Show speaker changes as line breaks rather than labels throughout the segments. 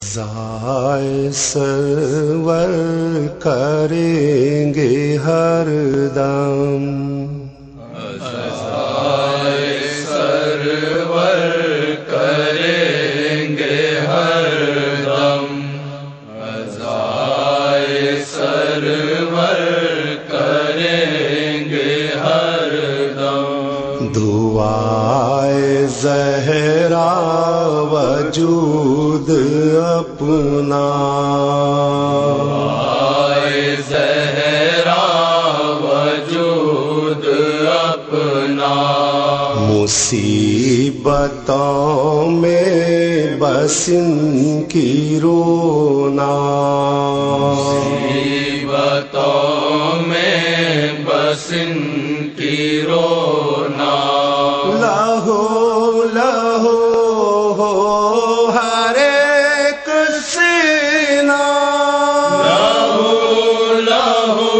ضائع سرور کریں گے ہر دم،
ضائع سرور کریں گے ہر دم، ضائع سرور کریں گے ہر دم۔
دعائے زہرا وجود اپنا،
دعائے زہرا وجود اپنا،
مصیبتوں میں بس ان کی رونا،
مصیبتوں میں بس ان کی رونا،
لہو لہو ہو ہر ایک سینہ،
لہو لہو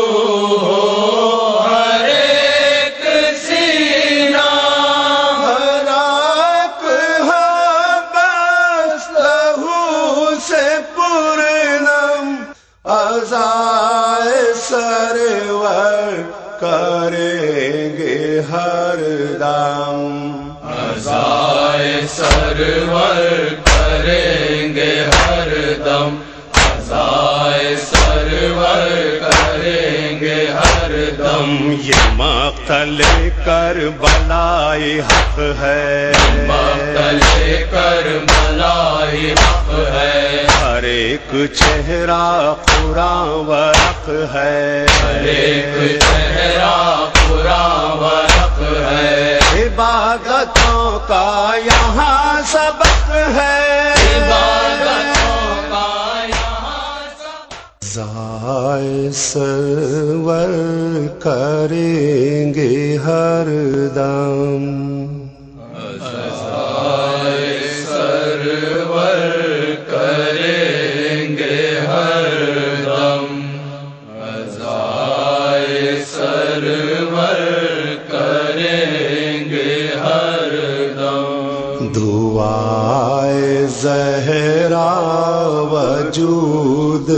ہو ہر ایک سینہ،
ہلاک ہے بس لہو سے پرنم، عزائے سرور کریں گے ہر دم،
ضائع سرور کریں گے ہر دم، ضائع سرور کریں گے ہر دم۔
یہ مقتل کربلائی حق ہے،
مقتل کربلائی حق ہے،
ہر ایک چہرہ قرآن ورق ہے،
ہر ایک چہرہ قرآن ورق ہے،
عبادتوں کا یہاں سبق ہے،
عبادتوں کا یہاں سب۔
ضائع سرور کریں گے ہر دم،
ضائع سرور کریں گے ہر دم، ضائع سرور کریں گے ہر دم۔
دعائے زہرا وجود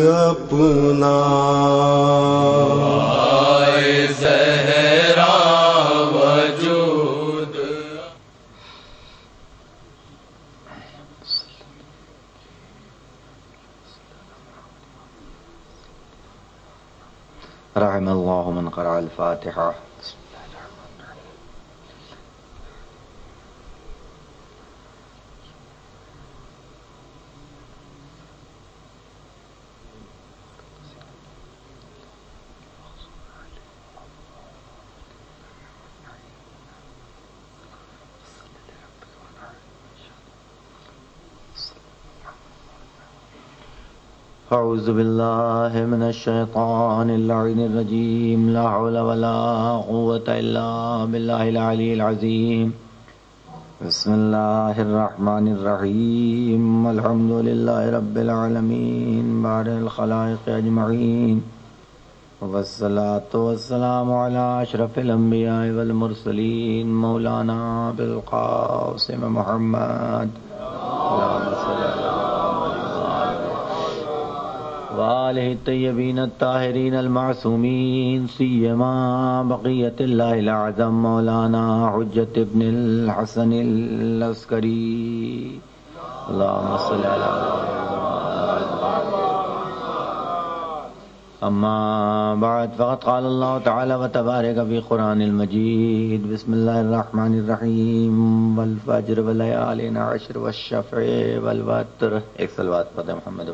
اپنا،
دعائے زہرا وجود،
رحم اللہ من قرأ الفاتحہ۔ اعوذ باللہ من الشیطان اللعین الرجیم، لا حول ولا قوة الا باللہ العلی العظیم۔ بسم اللہ الرحمن الرحیم، الحمد للہ رب العالمین بارئ الخلائق اجمعین، والصلاة والسلام علی اشرف الانبیاء والمرسلین، مولانا بالقاسم محمد اللہم صلی اللہ وآلہ الطیبین الطاہرین المعصومین، سیما بقیت اللہ العظم مولانا حجت ابن الحسن العسکری، اللہم صلی اللہ اما بعد، فقد قال اللہ تعالی وتبارک فی قرآن المجید، بسم اللہ الرحمن الرحیم، والفجر ولیال عشر والشفع والوتر۔ ایک صلوات پڑھیں محمد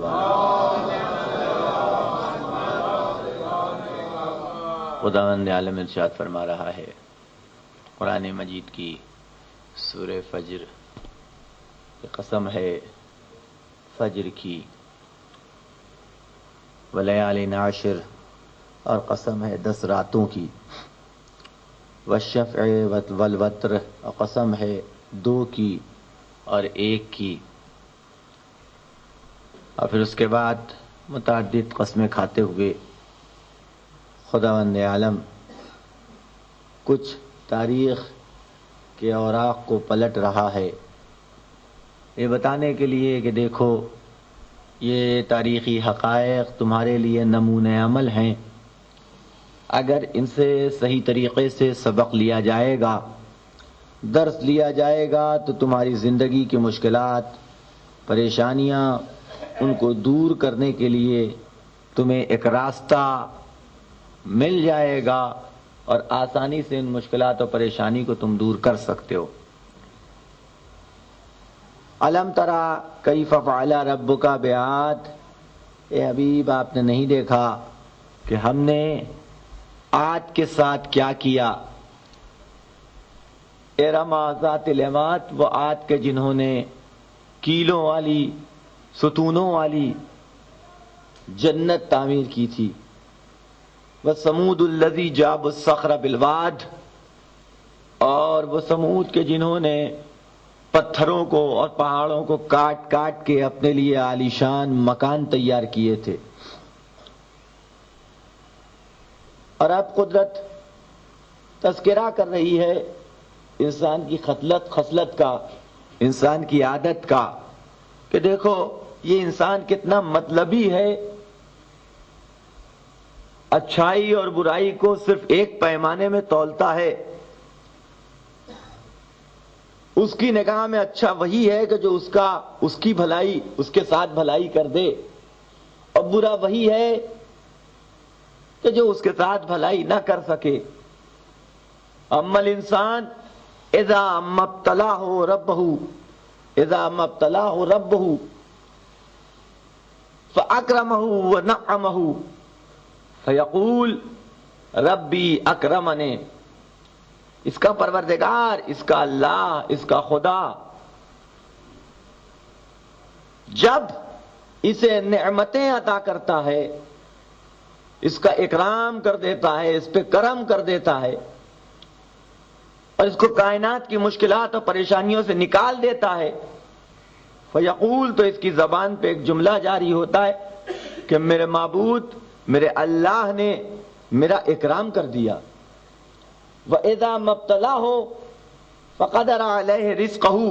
خداوند عالم ارشاد فرما رہا ہے قرآن مجید کی سورہ فجر کی قسم ہے، فجر کی، ولیال عشر، اور قسم ہے 10 راتوں کی، والشفع والوتر، اور قسم ہے 2 کی اور 1 کی، اور پھر اس کے بعد متعدد قسمیں کھاتے ہوئے خداوند عالم کچھ تاریخ کے اوراق کو پلٹ رہا ہے، یہ بتانے کے لیے کہ دیکھو یہ تاریخی حقائق تمہارے لیے نمونہ عمل ہیں. اگر ان سے صحیح طریقے سے سبق لیا جائے گا، درس لیا جائے گا، تو تمہاری زندگی کی مشکلات، پریشانیاں، ان کو دور کرنے کے لیے تمہیں ایک راستہ مل جائے گا اور آسانی سے ان مشکلات اور پریشانی کو تم دور کر سکتے ہو. الم ترا کیف فعل ربک بعاد، اے حبیب آپ نے نہیں دیکھا کہ ہم نے عاد کے ساتھ کیا کیا. ارم ذات العماد، وہ عاد کے جنہوں نے کیلوں والی، ستونوں والی جنت تعمیر کی تھی. وثمود الذی جاب الصخر بالواد، اور وہ سمود کے جنہوں نے پتھروں کو اور پہاڑوں کو کاٹ کاٹ کے اپنے لیے عالیشان مکان تیار کیے تھے. اور اب قدرت تذکرہ کر رہی ہے انسان کی خصلت کا، انسان کی عادت کا، کہ دیکھو یہ انسان کتنا مطلبی ہے، اچھائی اور برائی کو صرف ایک پیمانے میں تولتا ہے. اس کی نگاہ میں اچھا وہی ہے کہ جو اس کی بھلائی، اس کے ساتھ بھلائی کر دے، اور برا وہی ہے کہ جو اس کے ساتھ بھلائی نہ کر سکے. اما الانسان اذا ما ابتلاه ربه فاکرمه ونعمه فیقول ربی اکرمنی. اس کا پروردگار، اس کا اللہ، اس کا خدا جب اسے نعمتیں عطا کرتا ہے، اس کا اکرام کر دیتا ہے، اس پہ کرم کر دیتا ہے، اور اس کو کائنات کی مشکلات اور پریشانیوں سے نکال دیتا ہے، فیقول، تو اس کی زبان پہ ایک جملہ جاری ہوتا ہے کہ میرے معبود، میرے اللہ نے میرا اکرام کر دیا. وَإِذَا مَبْتَلَاهُ فَقَدَرَ عَلَيْهِ رِزْقَهُ،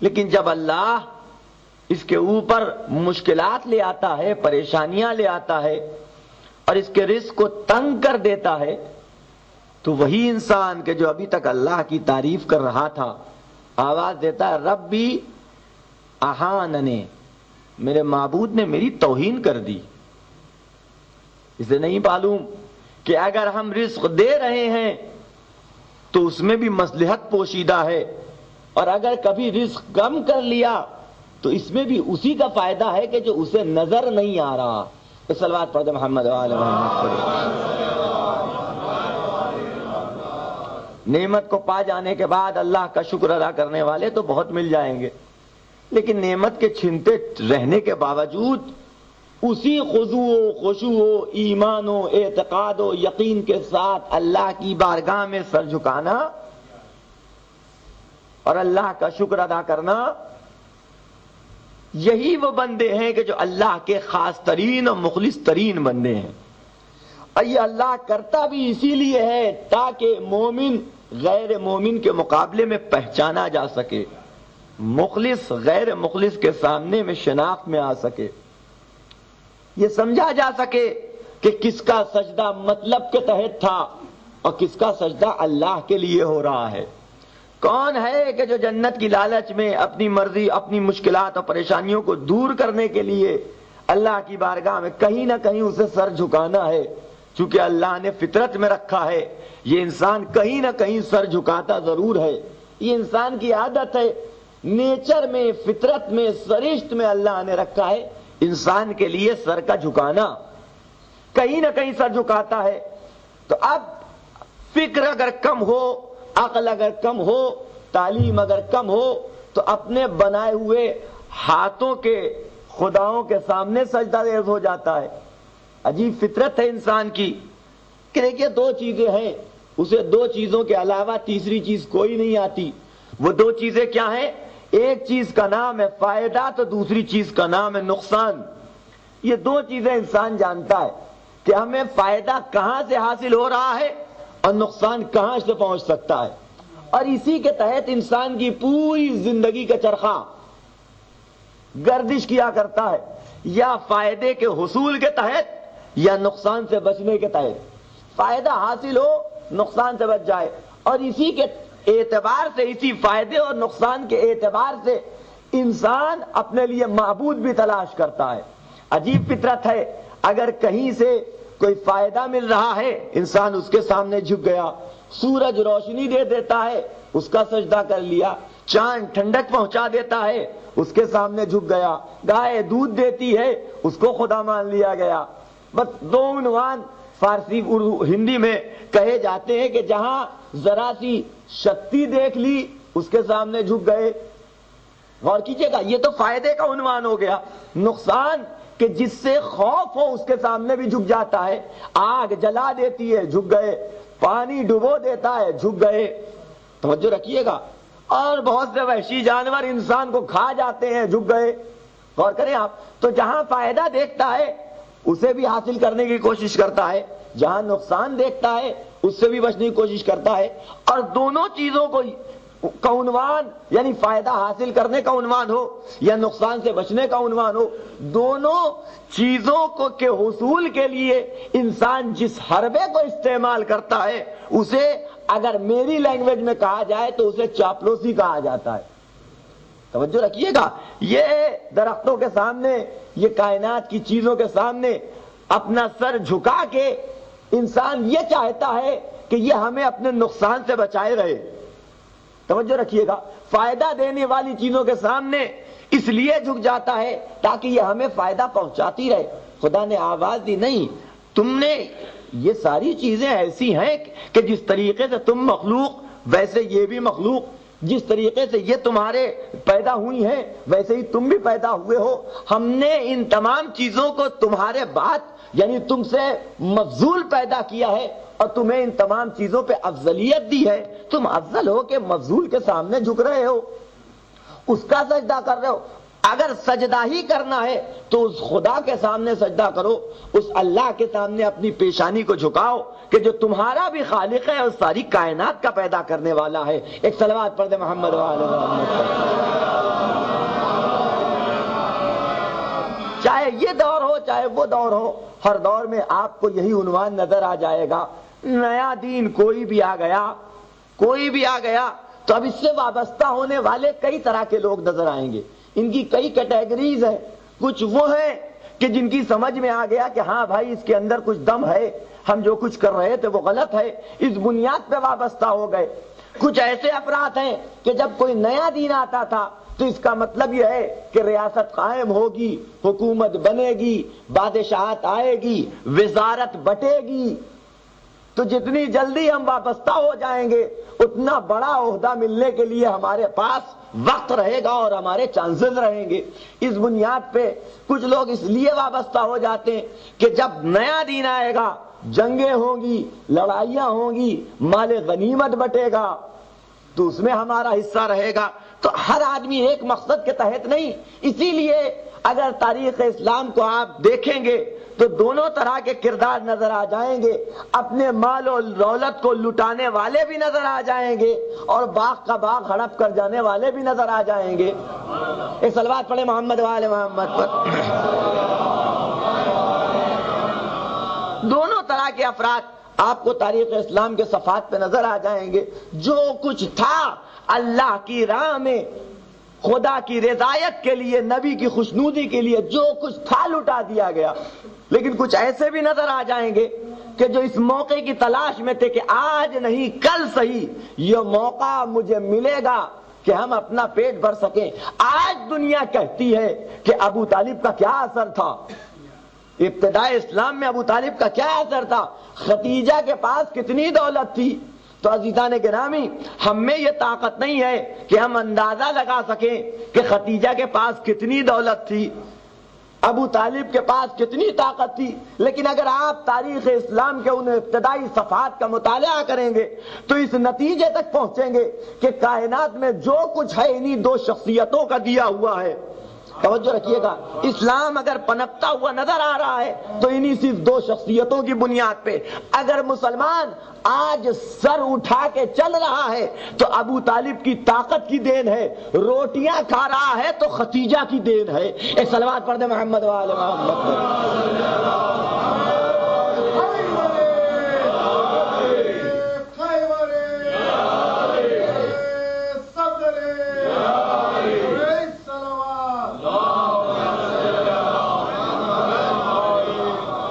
لیکن جب اللہ اس کے اوپر مشکلات لے آتا ہے، پریشانیاں لے آتا ہے، اور اس کے رزق کو تنگ کر دیتا ہے، تو وہی انسان کہ جو ابھی تک اللہ کی تعریف کر رہا تھا، آواز دیتا ہے ربی اہاننے، میرے معبود نے میری توہین کر دی. اسے نہیں معلوم کہ اگر ہم رزق دے رہے ہیں تو اس میں بھی مصلحت پوشیدہ ہے، اور اگر کبھی رزق کم کر لیا تو اس میں بھی اسی کا فائدہ ہے کہ جو اسے نظر نہیں آ رہا. صلوات پڑھ محمد وعلی محمد. نعمت کو پا جانے کے بعد اللہ کا شکر ادا کرنے والے تو بہت مل جائیں گے، لیکن نعمت کے چھنتے رہنے کے باوجود اسی خضوع و خشوع و ایمان و اعتقاد و یقین کے ساتھ اللہ کی بارگاہ میں سر جھکانا اور اللہ کا شکر ادا کرنا، یہی وہ بندے ہیں کہ جو اللہ کے خاص ترین اور مخلص ترین بندے ہیں. اور یہ اللہ کرتا بھی اسی لیے ہے تاکہ مومن غیر مومن کے مقابلے میں پہچانا جا سکے، مخلص غیر مخلص کے سامنے میں شناخت میں آ سکے، یہ سمجھا جا سکے کہ کس کا سجدہ مطلب کے تحت تھا اور کس کا سجدہ اللہ کے لیے ہو رہا ہے. کون ہے کہ جو جنت کی لالچ میں اپنی مرضی، اپنی مشکلات اور پریشانیوں کو دور کرنے کے لیے اللہ کی بارگاہ میں کہیں نہ کہیں اسے سر جھکانا ہے. چونکہ اللہ نے فطرت میں رکھا ہے یہ انسان کہیں نہ کہیں سر جھکاتا ضرور ہے، یہ انسان کی عادت ہے، نیچر میں، فطرت میں، سرشت میں اللہ نے رکھا ہے انسان کے لیے سر کا جھکانا، کہیں نہ کہیں سر جھکاتا ہے. تو اب فکر اگر کم ہو، عقل اگر کم ہو، تعلیم اگر کم ہو، تو اپنے بنائے ہوئے ہاتھوں کے خداؤں کے سامنے سجدہ ریز ہو جاتا ہے. عجیب فطرت ہے انسان کی کہ دیکھیے دو چیزیں ہیں، اسے دو چیزوں کے علاوہ تیسری چیز کوئی نہیں آتی. وہ دو چیزیں کیا ہیں؟ ایک چیز کا نام ہے فائدہ تو دوسری چیز کا نام ہے نقصان. یہ دو چیزیں انسان جانتا ہے کہ ہمیں فائدہ کہاں سے حاصل ہو رہا ہے اور نقصان کہاں سے پہنچ سکتا ہے، اور اسی کے تحت انسان کی پوری زندگی کا چرخہ گردش کیا کرتا ہے، یا فائدے کے حصول کے تحت یا نقصان سے بچنے کے تحت۔ فائدہ حاصل ہو، نقصان سے بچ جائے، اور اسی کے اعتبار سے، اسی فائدے اور نقصان کے اعتبار سے انسان اپنے لیے معبود بھی تلاش کرتا ہے۔ عجیب فطرت ہے، اگر کہیں سے کوئی فائدہ مل رہا ہے انسان اس کے سامنے جھک گیا، سورج روشنی دے دیتا ہے اس کا سجدہ کر لیا، چاند ٹھنڈک پہنچا دیتا ہے اس کے سامنے جھک گیا، گائے دودھ دیتی ہے اس کو خدا مان لیا گیا۔ بس دو عنوان فارسی ہندی میں کہے جاتے ہیں کہ جہاں ذرا سی شکتی دیکھ لی اس کے سامنے جھک گئے۔ غور کیجئے گا، یہ تو فائدے کا عنوان ہو گیا۔ نقصان کہ جس سے خوف ہو اس کے سامنے بھی جھک جاتا ہے، آگ جلا دیتی ہے جھک گئے، پانی ڈبو دیتا ہے جھک گئے۔ توجہ رکھیے گا، اور بہت سے وحشی جانور انسان کو کھا جاتے ہیں جھک گئے۔ غور کریں آپ، تو جہاں فائدہ دیکھتا ہے اسے بھی حاصل کرنے کی کوشش کرتا ہے، جہاں نقصان دیکھتا ہے اس سے بھی بچنے کی کوشش کرتا ہے، اور دونوں چیزوں کو کا عنوان، یعنی فائدہ حاصل کرنے کا عنوان ہو یا نقصان سے بچنے کا عنوان ہو، دونوں چیزوں کو کے حصول کے لیے انسان جس حربے کو استعمال کرتا ہے اسے اگر میری لینگویج میں کہا جائے تو اسے چاپلوسی کہا جاتا ہے۔ توجہ رکھیے گا، یہ درختوں کے سامنے، یہ کائنات کی چیزوں کے سامنے اپنا سر جھکا کے انسان یہ چاہتا ہے کہ یہ ہمیں اپنے نقصان سے بچائے رہے۔ توجہ رکھیے گا، فائدہ دینے والی چیزوں کے سامنے اس لیے جھک جاتا ہے تاکہ یہ ہمیں فائدہ پہنچاتی رہے۔ خدا نے آواز دی، نہیں، تم نے یہ ساری چیزیں ایسی ہیں کہ جس طریقے سے تم مخلوق ویسے یہ بھی مخلوق، جس طریقے سے یہ تمہارے پیدا ہوئی ہیں ویسے ہی تم بھی پیدا ہوئے ہو۔ ہم نے ان تمام چیزوں کو تمہارے بعد، یعنی تم سے مفضول پیدا کیا ہے اور تمہیں ان تمام چیزوں پہ افضلیت دی ہے۔ تم افضل ہو کہ مفضول کے سامنے جھک رہے ہو، اس کا سجدہ کر رہے ہو۔ اگر سجدہ ہی کرنا ہے تو اس خدا کے سامنے سجدہ کرو، اس اللہ کے سامنے اپنی پیشانی کو جھکاؤ کہ جو تمہارا بھی خالق ہے اور ساری کائنات کا پیدا کرنے والا ہے۔ ایک صلوات پڑھ دے محمد وآلہ محمد۔ چاہے یہ دور ہو چاہے وہ دور ہو، ہر دور میں آپ کو یہی عنوان نظر آ جائے گا۔ نیا دین کوئی بھی آ گیا تو اب اس سے وابستہ ہونے والے کئی طرح کے لوگ نظر آئیں گے۔ ان کی کئی کیٹیگریز ہیں۔ کچھ وہ ہیں کہ جن کی سمجھ میں آ گیا کہ ہاں بھائی اس کے اندر کچھ دم ہے، ہم جو کچھ کر رہے تھے وہ غلط ہے، اس بنیاد پہ وابستہ ہو گئے۔ کچھ ایسے افراد ہیں کہ جب کوئی نیا دین آتا تھا تو اس کا مطلب یہ ہے کہ ریاست قائم ہوگی، حکومت بنے گی، بادشاہت آئے گی، وزارت بٹے گی، تو جتنی جلدی ہم وابستہ ہو جائیں گے اتنا بڑا عہدہ ملنے کے لیے ہمارے پاس وقت رہے گا اور ہمارے چانسز رہیں گے۔ اس بنیاد پہ کچھ لوگ اس لیے وابستہ ہو جاتے ہیں کہ جب نیا دین آئے گا جنگیں ہوں گی، لڑائیاں ہوں گی، مال غنیمت بٹے گا تو اس میں ہمارا حصہ رہے گا۔ تو ہر آدمی ایک مقصد کے تحت نہیں، اسی لیے اگر تاریخ اسلام کو آپ دیکھیں گے تو دونوں طرح کے کردار نظر آ جائیں گے۔ اپنے مال و دولت کو لٹانے والے بھی نظر آ جائیں گے اور باغ کا باغ ہڑپ کر جانے والے بھی نظر آ جائیں گے۔ ایک صلوات پڑھے محمد وآل محمد پر۔ دونوں طرح کے افراد آپ کو تاریخ اسلام کے صفحات پہ نظر آ جائیں گے۔ جو کچھ تھا اللہ کی راہ میں، خدا کی رضایت کے لیے، نبی کی خوشنودی کے لیے جو کچھ تھا لٹا دیا گیا۔ لیکن کچھ ایسے بھی نظر آ جائیں گے کہ جو اس موقع کی تلاش میں تھے کہ آج نہیں کل صحیح یہ موقع مجھے ملے گا کہ ہم اپنا پیٹ بھر سکیں۔ آج دنیا کہتی ہے کہ ابو طالب کا کیا اثر تھا، ابتدائے اسلام میں ابو طالب کا کیا اثر تھا، ختیجہ کے پاس کتنی دولت تھی۔ تو عزیزان گرامی، ہم میں یہ طاقت نہیں ہے کہ ہم اندازہ لگا سکیں کہ ختیجہ کے پاس کتنی دولت تھی، ابو طالب کے پاس کتنی طاقت تھی، لیکن اگر آپ تاریخ اسلام کے ان ابتدائی صفحات کا مطالعہ کریں گے تو اس نتیجے تک پہنچیں گے کہ کائنات میں جو کچھ ہے انہی دو شخصیتوں کا دیا ہوا ہے۔ توجہ رکھیے گا، اسلام اگر پنپتا ہوا نظر آ رہا ہے تو انہی صرف دو شخصیتوں کی بنیاد پہ۔ اگر مسلمان آج سر اٹھا کے چل رہا ہے تو ابو طالب کی طاقت کی دین ہے، روٹیاں کھا رہا ہے تو ختیجہ کی دین ہے۔ ایک صلوات پڑھ دے محمد وآل محمد۔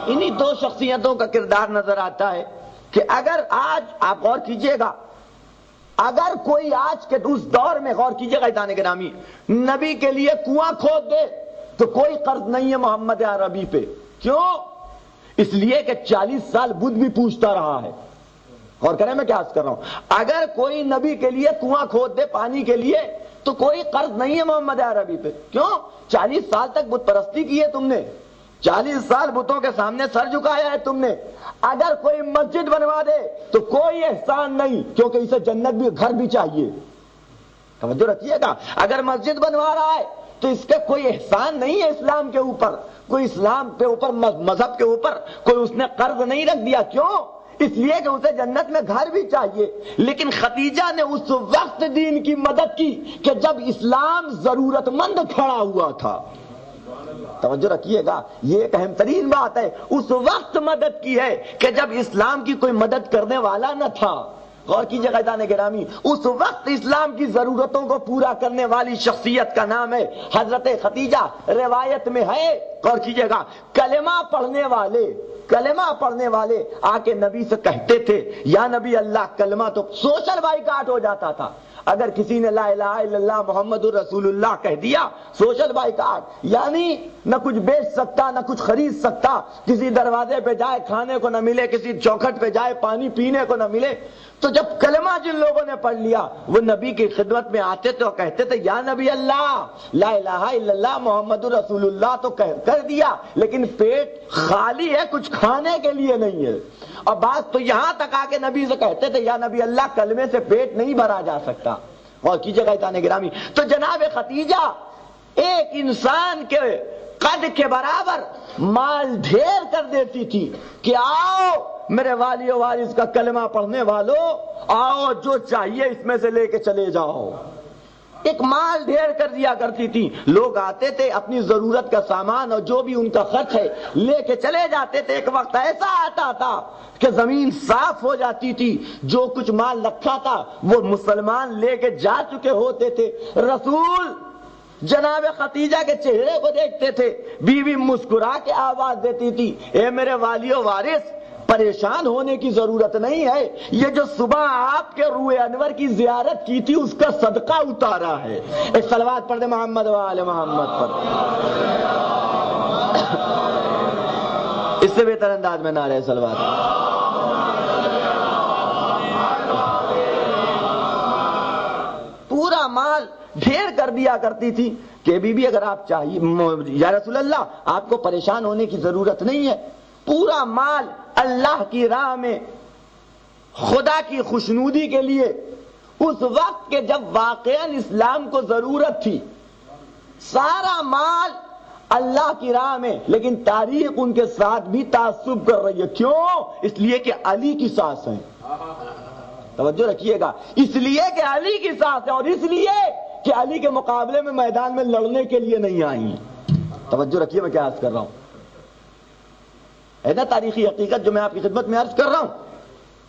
انہی دو شخصیتوں کا کردار نظر آتا ہے کہ اگر آج آپ غور کیجئے گا، اگر کوئی آج کے اس دور میں غور کیجئے گا عزیزان گرامی، نبی کے لیے کنواں کھود دے تو کوئی قرض نہیں ہے محمد عربی پہ۔ کیوں؟ اس لیے کہ 40 سال بدھ بھی پوچھتا رہا ہے۔ غور کریں میں کیا عرض کر رہا ہوں، اگر کوئی نبی کے لیے کنواں کھود دے پانی کے لیے تو کوئی قرض نہیں ہے محمد عربی پہ۔ کیوں؟ 40 سال تک بت پرستی کی ہے تم نے، 40 سال بتوں کے سامنے سر جھکایا ہے تم نے۔ اگر کوئی مسجد بنوا دے تو کوئی احسان نہیں، کیونکہ اسے جنت بھی گھر بھی چاہیے۔ توجہ رکھیے گا، اگر مسجد بنوا رہا ہے تو اس کا کوئی احسان نہیں ہے اسلام کے اوپر، کوئی اسلام کے اوپر مذہب کے اوپر کوئی اس نے قرض نہیں رکھ دیا۔ کیوں؟ اس لیے کہ اسے جنت میں گھر بھی چاہیے۔ لیکن خدیجہ نے اس وقت دین کی مدد کی کہ جب اسلام ضرورت مند کھڑا ہوا تھا۔ توجہ رکھیے گا، یہ ایک اہم ترین بات ہے، اس وقت مدد کی ہے کہ جب اسلام کی کوئی مدد کرنے والا نہ تھا۔ غور کیجیے گا عزیزان گرامی، اس وقت اسلام کی ضرورتوں کو پورا کرنے والی شخصیت کا نام ہے حضرت خدیجہ۔ روایت میں ہے، غور کیجیے گا، کلمہ پڑھنے والے آ کے نبی سے کہتے تھے یا نبی اللہ، کلمہ تو سوشل بائیکاٹ ہو جاتا تھا۔ اگر کسی نے لا الہ الا اللہ محمد الرسول اللہ کہہ دیا، سوشل بائیکاٹ، یعنی نہ کچھ بیچ سکتا نہ کچھ خرید سکتا، کسی دروازے پہ جائے کھانے کو نہ ملے، کسی چوکھٹ پہ جائے پانی پینے کو نہ ملے۔ تو جب کلمہ جن لوگوں نے پڑھ لیا وہ نبی کی خدمت میں آتے تھے اور کہتے تھے یا نبی اللہ، لا الہ الا اللہ محمد الرسول اللہ تو کر دیا، لیکن پیٹ خالی ہے، کچھ کھانے کے لیے نہیں ہے۔ اور بعض تو یہاں تک آ کے نبی سے کہتے تھے یا نبی اللہ، کلمے سے پیٹ نہیں بھرا جا سکتا۔ اور کیجیے گا عزیزان گرامی، تو جناب خدیجہ ایک انسان کے قد کے برابر مال ڈھیر کر دیتی تھی کہ آؤ میرے والی و وارث کا کلمہ پڑھنے والوں، آؤ جو چاہیے اس میں سے لے کے چلے جاؤ۔ ایک مال ڈھیر کر دیا کرتی تھی، لوگ آتے تھے اپنی ضرورت کا سامان اور جو بھی ان کا خرچ ہے لے کے چلے جاتے تھے۔ ایک وقت ایسا آتا تھا کہ زمین صاف ہو جاتی تھی، جو کچھ مال رکھا تھا وہ مسلمان لے کے جا چکے ہوتے تھے۔ رسول جناب خدیجہ کے چہرے کو دیکھتے تھے، بیوی مسکرا کے آواز دیتی تھی، اے میرے والی و وارث، پریشان ہونے کی ضرورت نہیں ہے، یہ جو صبح آپ کے روئے انور کی زیارت کی تھی اس کا صدقہ اتارا ہے۔ ایک صلوات پڑھ دے محمد وآل محمد پر۔ اس سے بہتر انداز میں نعرہ صلوات۔ پورا مال ڈھیر کر دیا کرتی تھی کہ بی بی اگر آپ چاہیے یا رسول اللہ آپ کو پریشان ہونے کی ضرورت نہیں ہے، پورا مال اللہ کی راہ میں خدا کی خوشنودی کے لیے اس وقت کے جب واقعاً اسلام کو ضرورت تھی، سارا مال اللہ کی راہ میں، لیکن تاریخ ان کے ساتھ بھی تعصب کر رہی ہے۔ کیوں؟ اس لیے کہ علی کی ساس ہیں۔ توجہ رکھیے گا، اس لیے کہ علی کی ساس ہے اور اس لیے کہ علی کے مقابلے میں میدان میں لڑنے کے لیے نہیں آئی۔ توجہ رکھیے میں کیا عرض کر رہا ہوں، ہے نا تاریخی حقیقت جو میں آپ کی خدمت میں عرض کر رہا ہوں،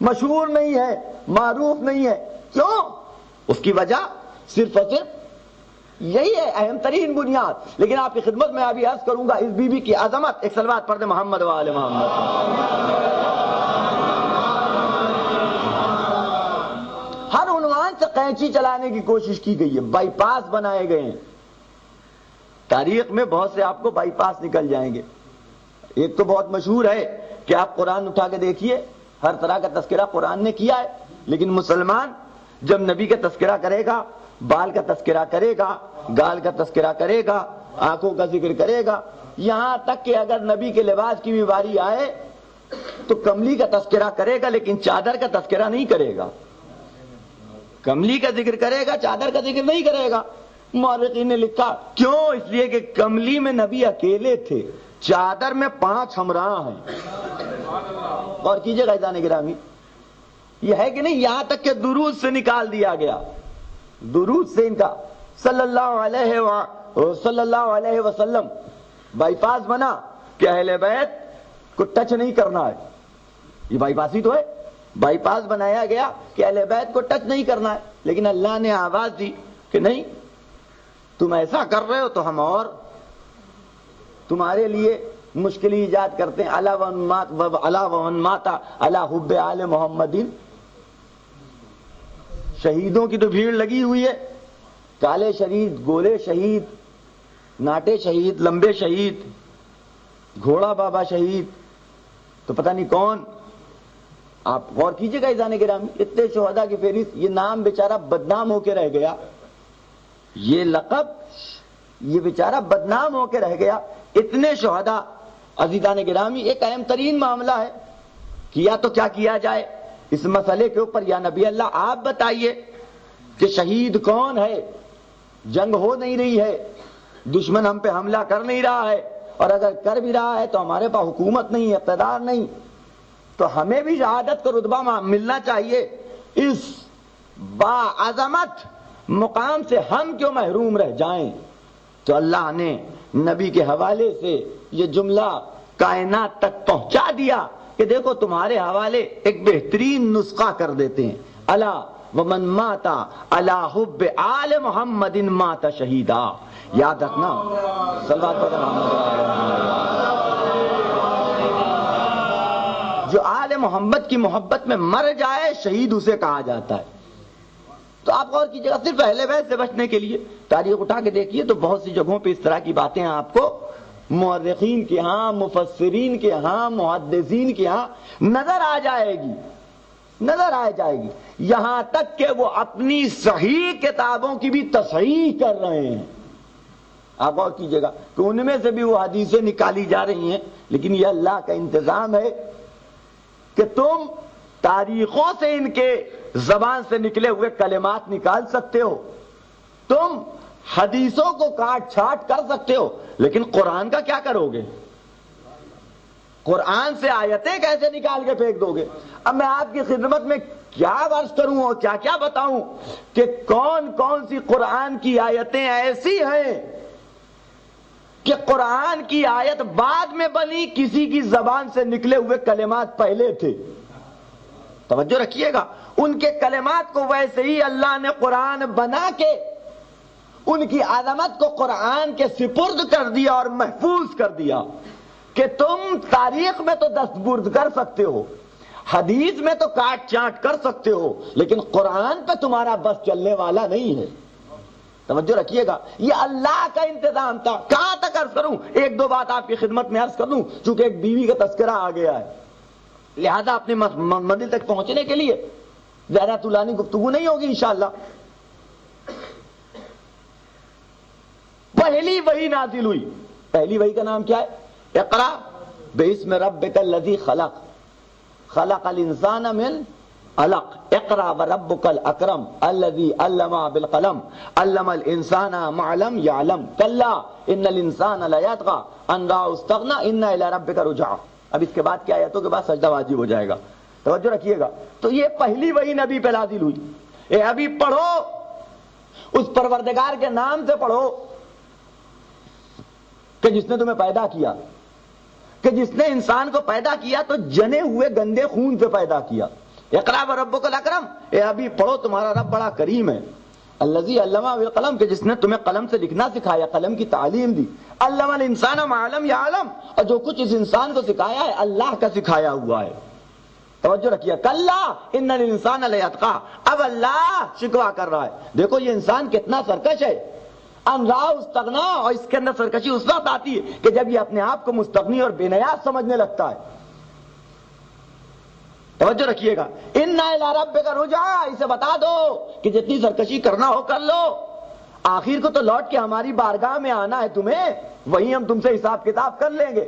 مشہور نہیں ہے، معروف نہیں ہے۔ کیوں؟ اس کی وجہ صرف اور صرف یہی ہے، اہم ترین بنیاد۔ لیکن آپ کی خدمت میں ابھی عرض کروں گا اس بی بی کی عظمت۔ ایک صلوات پڑھ دے محمد وآل محمد۔ ہر عنوان سے قینچی چلانے کی کوشش کی گئی ہے، بائی پاس بنائے گئے ہیں، تاریخ میں بہت سے آپ کو بائی پاس نکل جائیں گے۔ ایک تو بہت مشہور ہے کہ آپ قرآن اٹھا کے دیکھیے، ہر طرح کا تذکرہ قرآن نے کیا ہے، لیکن مسلمان جب نبی کا تذکرہ کرے گا، بال کا تذکرہ کرے گا، گال کا تذکرہ کرے گا، آنکھوں کا ذکر کرے گا، یہاں تک کہ اگر نبی کے لباس کی بھی باری آئے تو کملی کا تذکرہ کرے گا لیکن چادر کا تذکرہ نہیں کرے گا۔ کملی کا ذکر کرے گا، چادر کا ذکر نہیں کرے گا۔ مورخین نے لکھا کیوں؟ اس لیے کہ کملی میں نبی اکیلے تھے، چادر میں 5 ہمراہ ہیں۔ اور کیجئے گا عزیزان گرامی، یہ ہے کہ نہیں، یہاں تک کہ درود سے نکال دیا گیا، درود سے ان کا صلی اللہ علیہ وسلم بائی پاس بنا کہ اہل بیت کو ٹچ نہیں کرنا ہے۔ یہ بائی پاس ہی تو ہے، بائی پاس بنایا گیا کہ اہل بیت کو ٹچ نہیں کرنا ہے، لیکن اللہ نے آواز دی کہ نہیں، تم ایسا کر رہے ہو تو ہم اور تمہارے لیے مشکل ایجاد کرتے ہیں۔ الا ومن مات علی حب آل محمدین، شہیدوں کی تو بھیڑ لگی ہوئی ہے، کالے شہید، گولے شہید، ناٹے شہید، لمبے شہید، گھوڑا بابا شہید، تو پتہ نہیں کون۔ آپ غور کیجئے گا عزیزان گرامی، اتنے شہداء کی فہرست، یہ نام بیچارہ بدنام ہو کے رہ گیا، یہ لقب یہ بیچارہ بدنام ہو کے رہ گیا۔ اتنے شہداء عزیزان گرامی، ایک اہم ترین معاملہ ہے، کیا تو کیا کیا جائے اس مسئلے کے اوپر؟ یا نبی اللہ آپ بتائیے کہ شہید کون ہے؟ جنگ ہو نہیں رہی ہے، دشمن ہم پہ حملہ کر نہیں رہا ہے، اور اگر کر بھی رہا ہے تو ہمارے پاس حکومت نہیں، اقتدار نہیں، تو ہمیں بھی شہادت کا رتبہ ملنا چاہیے۔ اس باعظمت مقام سے ہم کیوں محروم رہ جائیں؟ تو اللہ نے نبی کے حوالے سے یہ جملہ کائنات تک پہنچا دیا کہ دیکھو تمہارے حوالے ایک بہترین نسخہ کر دیتے ہیں، الا ومن مات علی حب آل محمد مات شہیدا۔ یاد رکھنا، صلوات جو آل محمد کی محبت میں مر جائے شہید اسے کہا جاتا ہے۔ تو آپ غور کیجیے گا، صرف اہل بیت سے بچنے کے لیے تاریخ اٹھا کے دیکھیے تو بہت سی جگہوں پہ اس طرح کی باتیں آپ کو مورخین کے ہاں، مفسرین کے ہاں، محدثین کے ہاں نظر آ جائے گی، یہاں تک کہ وہ اپنی صحیح کتابوں کی بھی تصحیح کر رہے ہیں۔ آپ غور کیجیے گا کہ ان میں سے بھی وہ حدیثیں نکالی جا رہی ہیں، لیکن یہ اللہ کا انتظام ہے کہ تم تاریخوں سے ان کے زبان سے نکلے ہوئے کلمات نکال سکتے ہو، تم حدیثوں کو کاٹ چھاٹ کر سکتے ہو، لیکن قرآن کا کیا کرو گے؟ قرآن سے آیتیں کیسے نکال کے پھینک دو گے؟ اب میں آپ کی خدمت میں کیا عرض کروں اور کیا کیا بتاؤں کہ کون کون سی قرآن کی آیتیں ایسی ہیں کہ قرآن کی آیت بعد میں بنی، کسی کی زبان سے نکلے ہوئے کلمات پہلے تھے۔ توجہ رکھیے گا، ان کے کلمات کو ویسے ہی اللہ نے قرآن بنا کے ان کی عظمت کو قرآن کے سپرد کر دیا اور محفوظ کر دیا کہ تم تاریخ میں تو دستبرد کر سکتے ہو، حدیث میں تو کاٹ چانٹ کر سکتے ہو، لیکن قرآن پہ تمہارا بس چلنے والا نہیں ہے۔ توجہ رکھیے گا، یہ اللہ کا انتظام تھا۔ کہاں تک عرض کروں؟ ایک دو بات آپ کی خدمت میں عرض کر دوں، چونکہ ایک بیوی کا تذکرہ آ گیا ہے، لہذا اپنے منزل تک پہنچنے کے لیے زیادہ طولانی گفتگو نہیں ہوگی انشاءاللہ۔ پہلی وحی نازل ہوئی، پہلی وحی کا نام کیا ہے؟ اقرا باسم ربک الذی خلق، خلق الانسان من علق، اقرا وربک الاکرم الذی علم بالقلم، علم الانسان ما لم یعلم، کلا ان الانسان لیطغی ان رآہ استغنی ان الی ربک رجعی۔ اب اس کے بعد کیا آیتوں کے بعد سجدہ واجب ہو جائے گا، توجہ رکھیے گا۔ تو یہ پہلی وحی نبی پہ نازل ہوئی۔ اے ابھی پڑھو، اس پروردگار کے نام سے پڑھو کہ جس نے تمہیں پیدا کیا، کہ جس نے انسان کو پیدا کیا تو جنے ہوئے گندے خون سے پیدا کیا۔ اقرا وربک الاکرم، اے ابھی پڑھو تمہارا رب بڑا کریم ہے۔ الذی علم بالقلم، کہ جس نے تمہیں قلم سے لکھنا سکھایا، قلم کی تعلیم دی۔ علم الانسان ما لم یعلم، اور جو کچھ اس انسان کو سکھایا ہے اللہ کا سکھایا ہوا ہے۔ توجہ رکھیے، کلا ان الانسان لیطغی، اب اللہ شکوا کر رہا ہے، دیکھو یہ انسان کتنا سرکش ہے۔ ان رآہ استغنی، اور اس کے اندر سرکشی اس وقت آتی ہے کہ جب یہ اپنے آپ کو مستغنی اور بے نیاز سمجھنے لگتا ہے۔ توجہ رکھیے گا، ان الی ربک رجعی، اسے بتا دو کہ جتنی سرکشی کرنا ہو کر لو، آخر کو تو لوٹ کے ہماری بارگاہ میں آنا ہے تمہیں، وہی ہم تم سے حساب کتاب کر لیں گے۔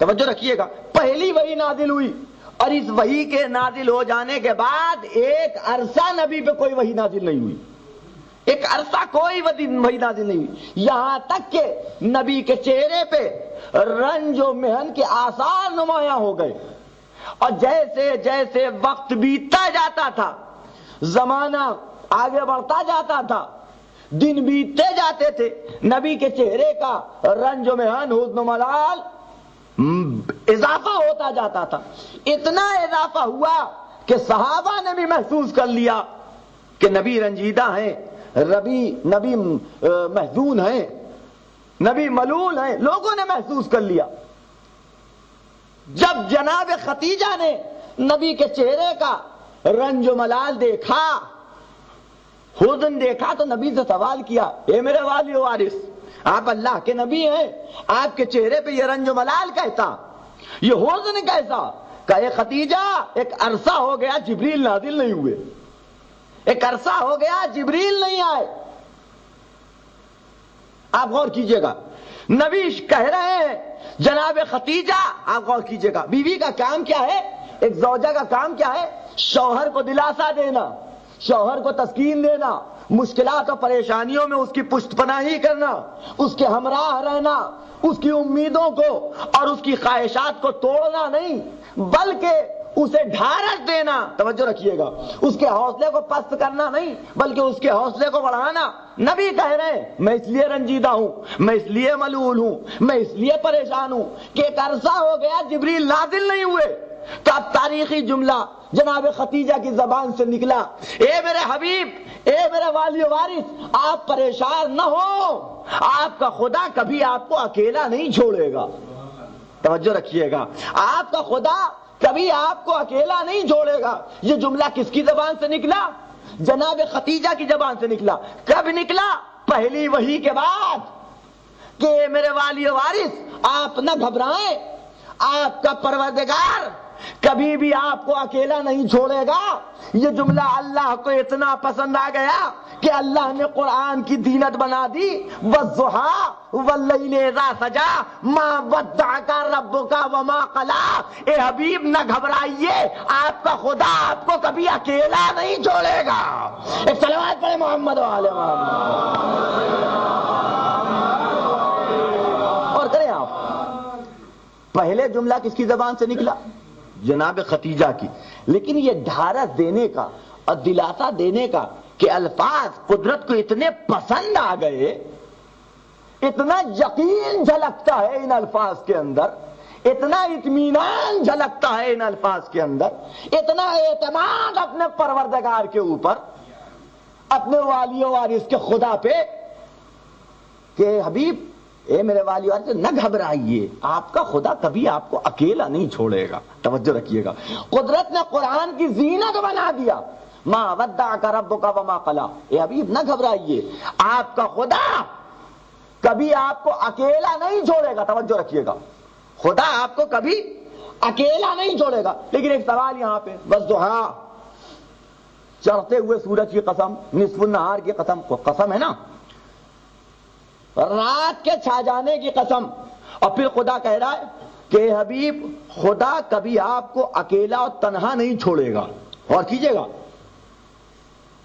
توجہ رکھیے گا، پہلی وحی نازل ہوئی، اور اس وحی کے نازل ہو جانے کے بعد ایک عرصہ نبی پہ کوئی وحی نازل نہیں ہوئی، ایک عرصہ کوئی وحی نازل نہیں ہوئی، یہاں تک کہ نبی کے چہرے پہ رنج و محن کے آثار نمایاں ہو گئے. اور جیسے جیسے وقت بیتتا جاتا تھا، زمانہ آگے بڑھتا جاتا تھا، دن بیتتے جاتے تھے، نبی کے چہرے کا رنج و محن، حزن و ملال اضافہ ہوتا جاتا تھا. اتنا اضافہ ہوا کہ صحابہ نے بھی محسوس کر لیا کہ نبی رنجیدہ ہیں، نبی محزون ہیں، نبی ملول ہیں. لوگوں نے محسوس کر لیا. جب جناب خدیجہ نے نبی کے چہرے کا رنج و ملال دیکھا، حزن دیکھا، تو نبی سے سوال کیا، اے میرے والی و وارث، آپ اللہ کے نبی ہیں، آپ کے چہرے پہ یہ رنج و ملال کیسا، یہ حزن کیسا؟ کہے خدیجہ ایک عرصہ ہو گیا جبریل نازل نہیں ہوئے، ایک عرصہ ہو گیا جبریل نہیں آئے. آپ غور کیجئے گا، نبی کہہ رہے ہیں جناب خدیجہ، آپ غور کیجئے گا، بیوی کا کام کیا ہے، ایک زوجہ کا کام کیا ہے؟ شوہر کو دلاسا دینا، شوہر کو تسکین دینا، مشکلات اور پریشانیوں میں اس کی پشت پناہی کرنا، اس کے ہمراہ رہنا، اس کی امیدوں کو اور اس کی خواہشات کو توڑنا نہیں بلکہ اسے ڈھارس دینا. توجہ رکھیے گا، اس کے حوصلے کو پست کرنا نہیں بلکہ اس کے حوصلے کو بڑھانا. نبی کہہ رہے ہیں میں اس لیے رنجیدہ ہوں، میں اس لیے ملول ہوں، میں اس لیے پریشان ہوں کہ ایک عرصہ ہو گیا جبریل نازل نہیں ہوئے. تو اب تاریخی جملہ جناب خدیجہ کی زبان سے نکلا، اے میرے حبیب، اے میرے والی و وارث، آپ پریشان نہ ہو، آپ کا خدا کبھی آپ کو اکیلا نہیں چھوڑے گا. توجہ رکھیے گا، آپ کا خدا کبھی آپ کو اکیلا نہیں چھوڑے گا. یہ جملہ کس کی زبان سے نکلا؟ جناب خدیجہ کی زبان سے نکلا. کب نکلا؟ پہلی وحی کے بعد، کہ میرے والی و وارث آپ نہ گھبرائیں، آپ کا پروردگار کبھی بھی آپ کو اکیلا نہیں چھوڑے گا. یہ جملہ اللہ کو اتنا پسند آ گیا کہ اللہ نے قرآن کی زینت بنا دی. والضحیٰ واللیل اذا سجا ما ودعک ربک وما قلی. اے حبیب نہ گھبرائیے، آپ کا خدا آپ کو کبھی اکیلا نہیں چھوڑے گا. ایک صلوات پڑھے محمد و آل محمد. اور کریں آپ، پہلے جملہ کس کی زبان سے نکلا؟ جناب خدیجہ کی. لیکن یہ ڈھارس دینے کا اور دلاسا دینے کا کہ الفاظ قدرت کو اتنے پسند آ گئے، اتنا یقین جھلکتا ہے ان الفاظ کے اندر، اتنا اطمینان جھلکتا ہے ان الفاظ کے اندر، اتنا اعتماد اپنے پروردگار کے اوپر، اپنے والی و وارث کے خدا پہ، کہ حبیب اے میرے والی وارث نہ گھبرائیے، آپ کا خدا کبھی آپ کو اکیلا نہیں چھوڑے گا. توجہ رکھیے گا، قدرت نے قرآن کی زینت بنا دیا. ما ودعک ربک وما قلی. اے حبیب نہ گھبرائیے، آپ کا خدا کبھی آپ کو اکیلا نہیں چھوڑے گا. توجہ رکھیے گا، خدا آپ کو کبھی اکیلا نہیں چھوڑے گا. لیکن ایک سوال یہاں پہ، والضحیٰ، چڑھتے ہوئے سورج کی قسم، نصف النہار کی قسم، کو قسم ہے نا، رات کے چھا جانے کی قسم. اور پھر خدا کہہ رہا ہے کہ حبیب خدا کبھی آپ کو اکیلا اور تنہا نہیں چھوڑے گا. اور کیجئے گا،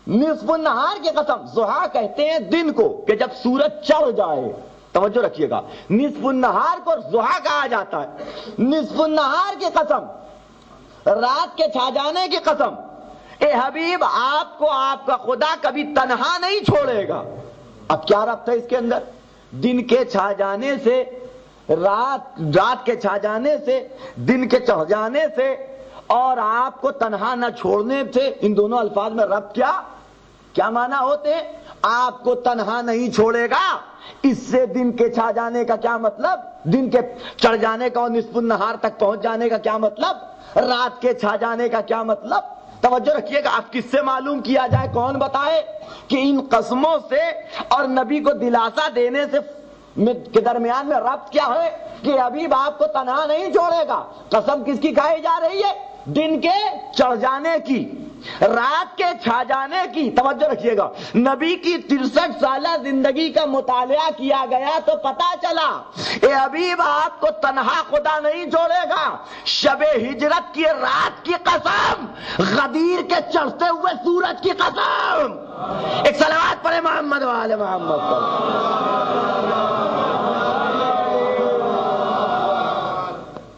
نصف النہار کی قسم. ضحیٰ کہتے ہیں دن کو، کہ جب سورج چڑھ جائے. توجہ رکھیے گا، نصف النہار کو ضحیٰ کہا جاتا ہے. نصف النہار کی قسم، رات کے چھا جانے کی قسم. اے حبیب آپ کو آپ کا خدا کبھی تنہا نہیں چھوڑے گا. اب کیا ربط ہے اس کے اندر؟ دن کے چھا جانے سے، رات کے چھا جانے سے، دن کے چڑھ جانے سے، اور آپ کو تنہا نہ چھوڑنے سے، ان دونوں الفاظ میں ربط کیا معنی ہوتے ہیں؟ آپ کو تنہا نہیں چھوڑے گا، اس سے دن کے چھا جانے کا کیا مطلب، دن کے چڑھ جانے کا اور نصف النہار تک پہنچ جانے کا کیا مطلب، رات کے چھا جانے کا کیا مطلب. توجہ رکھیے گا، آپ کس سے معلوم کیا جائے، کون بتائے کہ ان قسموں سے اور نبی کو دلاسا دینے سے کے درمیان میں ربط کیا ہے کہ حبیب آپ کو تنہا نہیں چھوڑے گا. قسم کس کی کھائی جا رہی ہے؟ دن کے چڑھ جانے کی. رات کے چھا جانے کی، توجہ رکھیے گا، نبی کی 63 سالہ زندگی کا مطالعہ کیا گیا تو پتا چلا اے حبیب آپ کو تنہا خدا نہیں چھوڑے گا۔ شب ہجرت کی رات کی قسم، غدیر کے چڑھتے ہوئے سورج کی قسم۔ ایک صلوات پڑھے محمد وآل محمد پر۔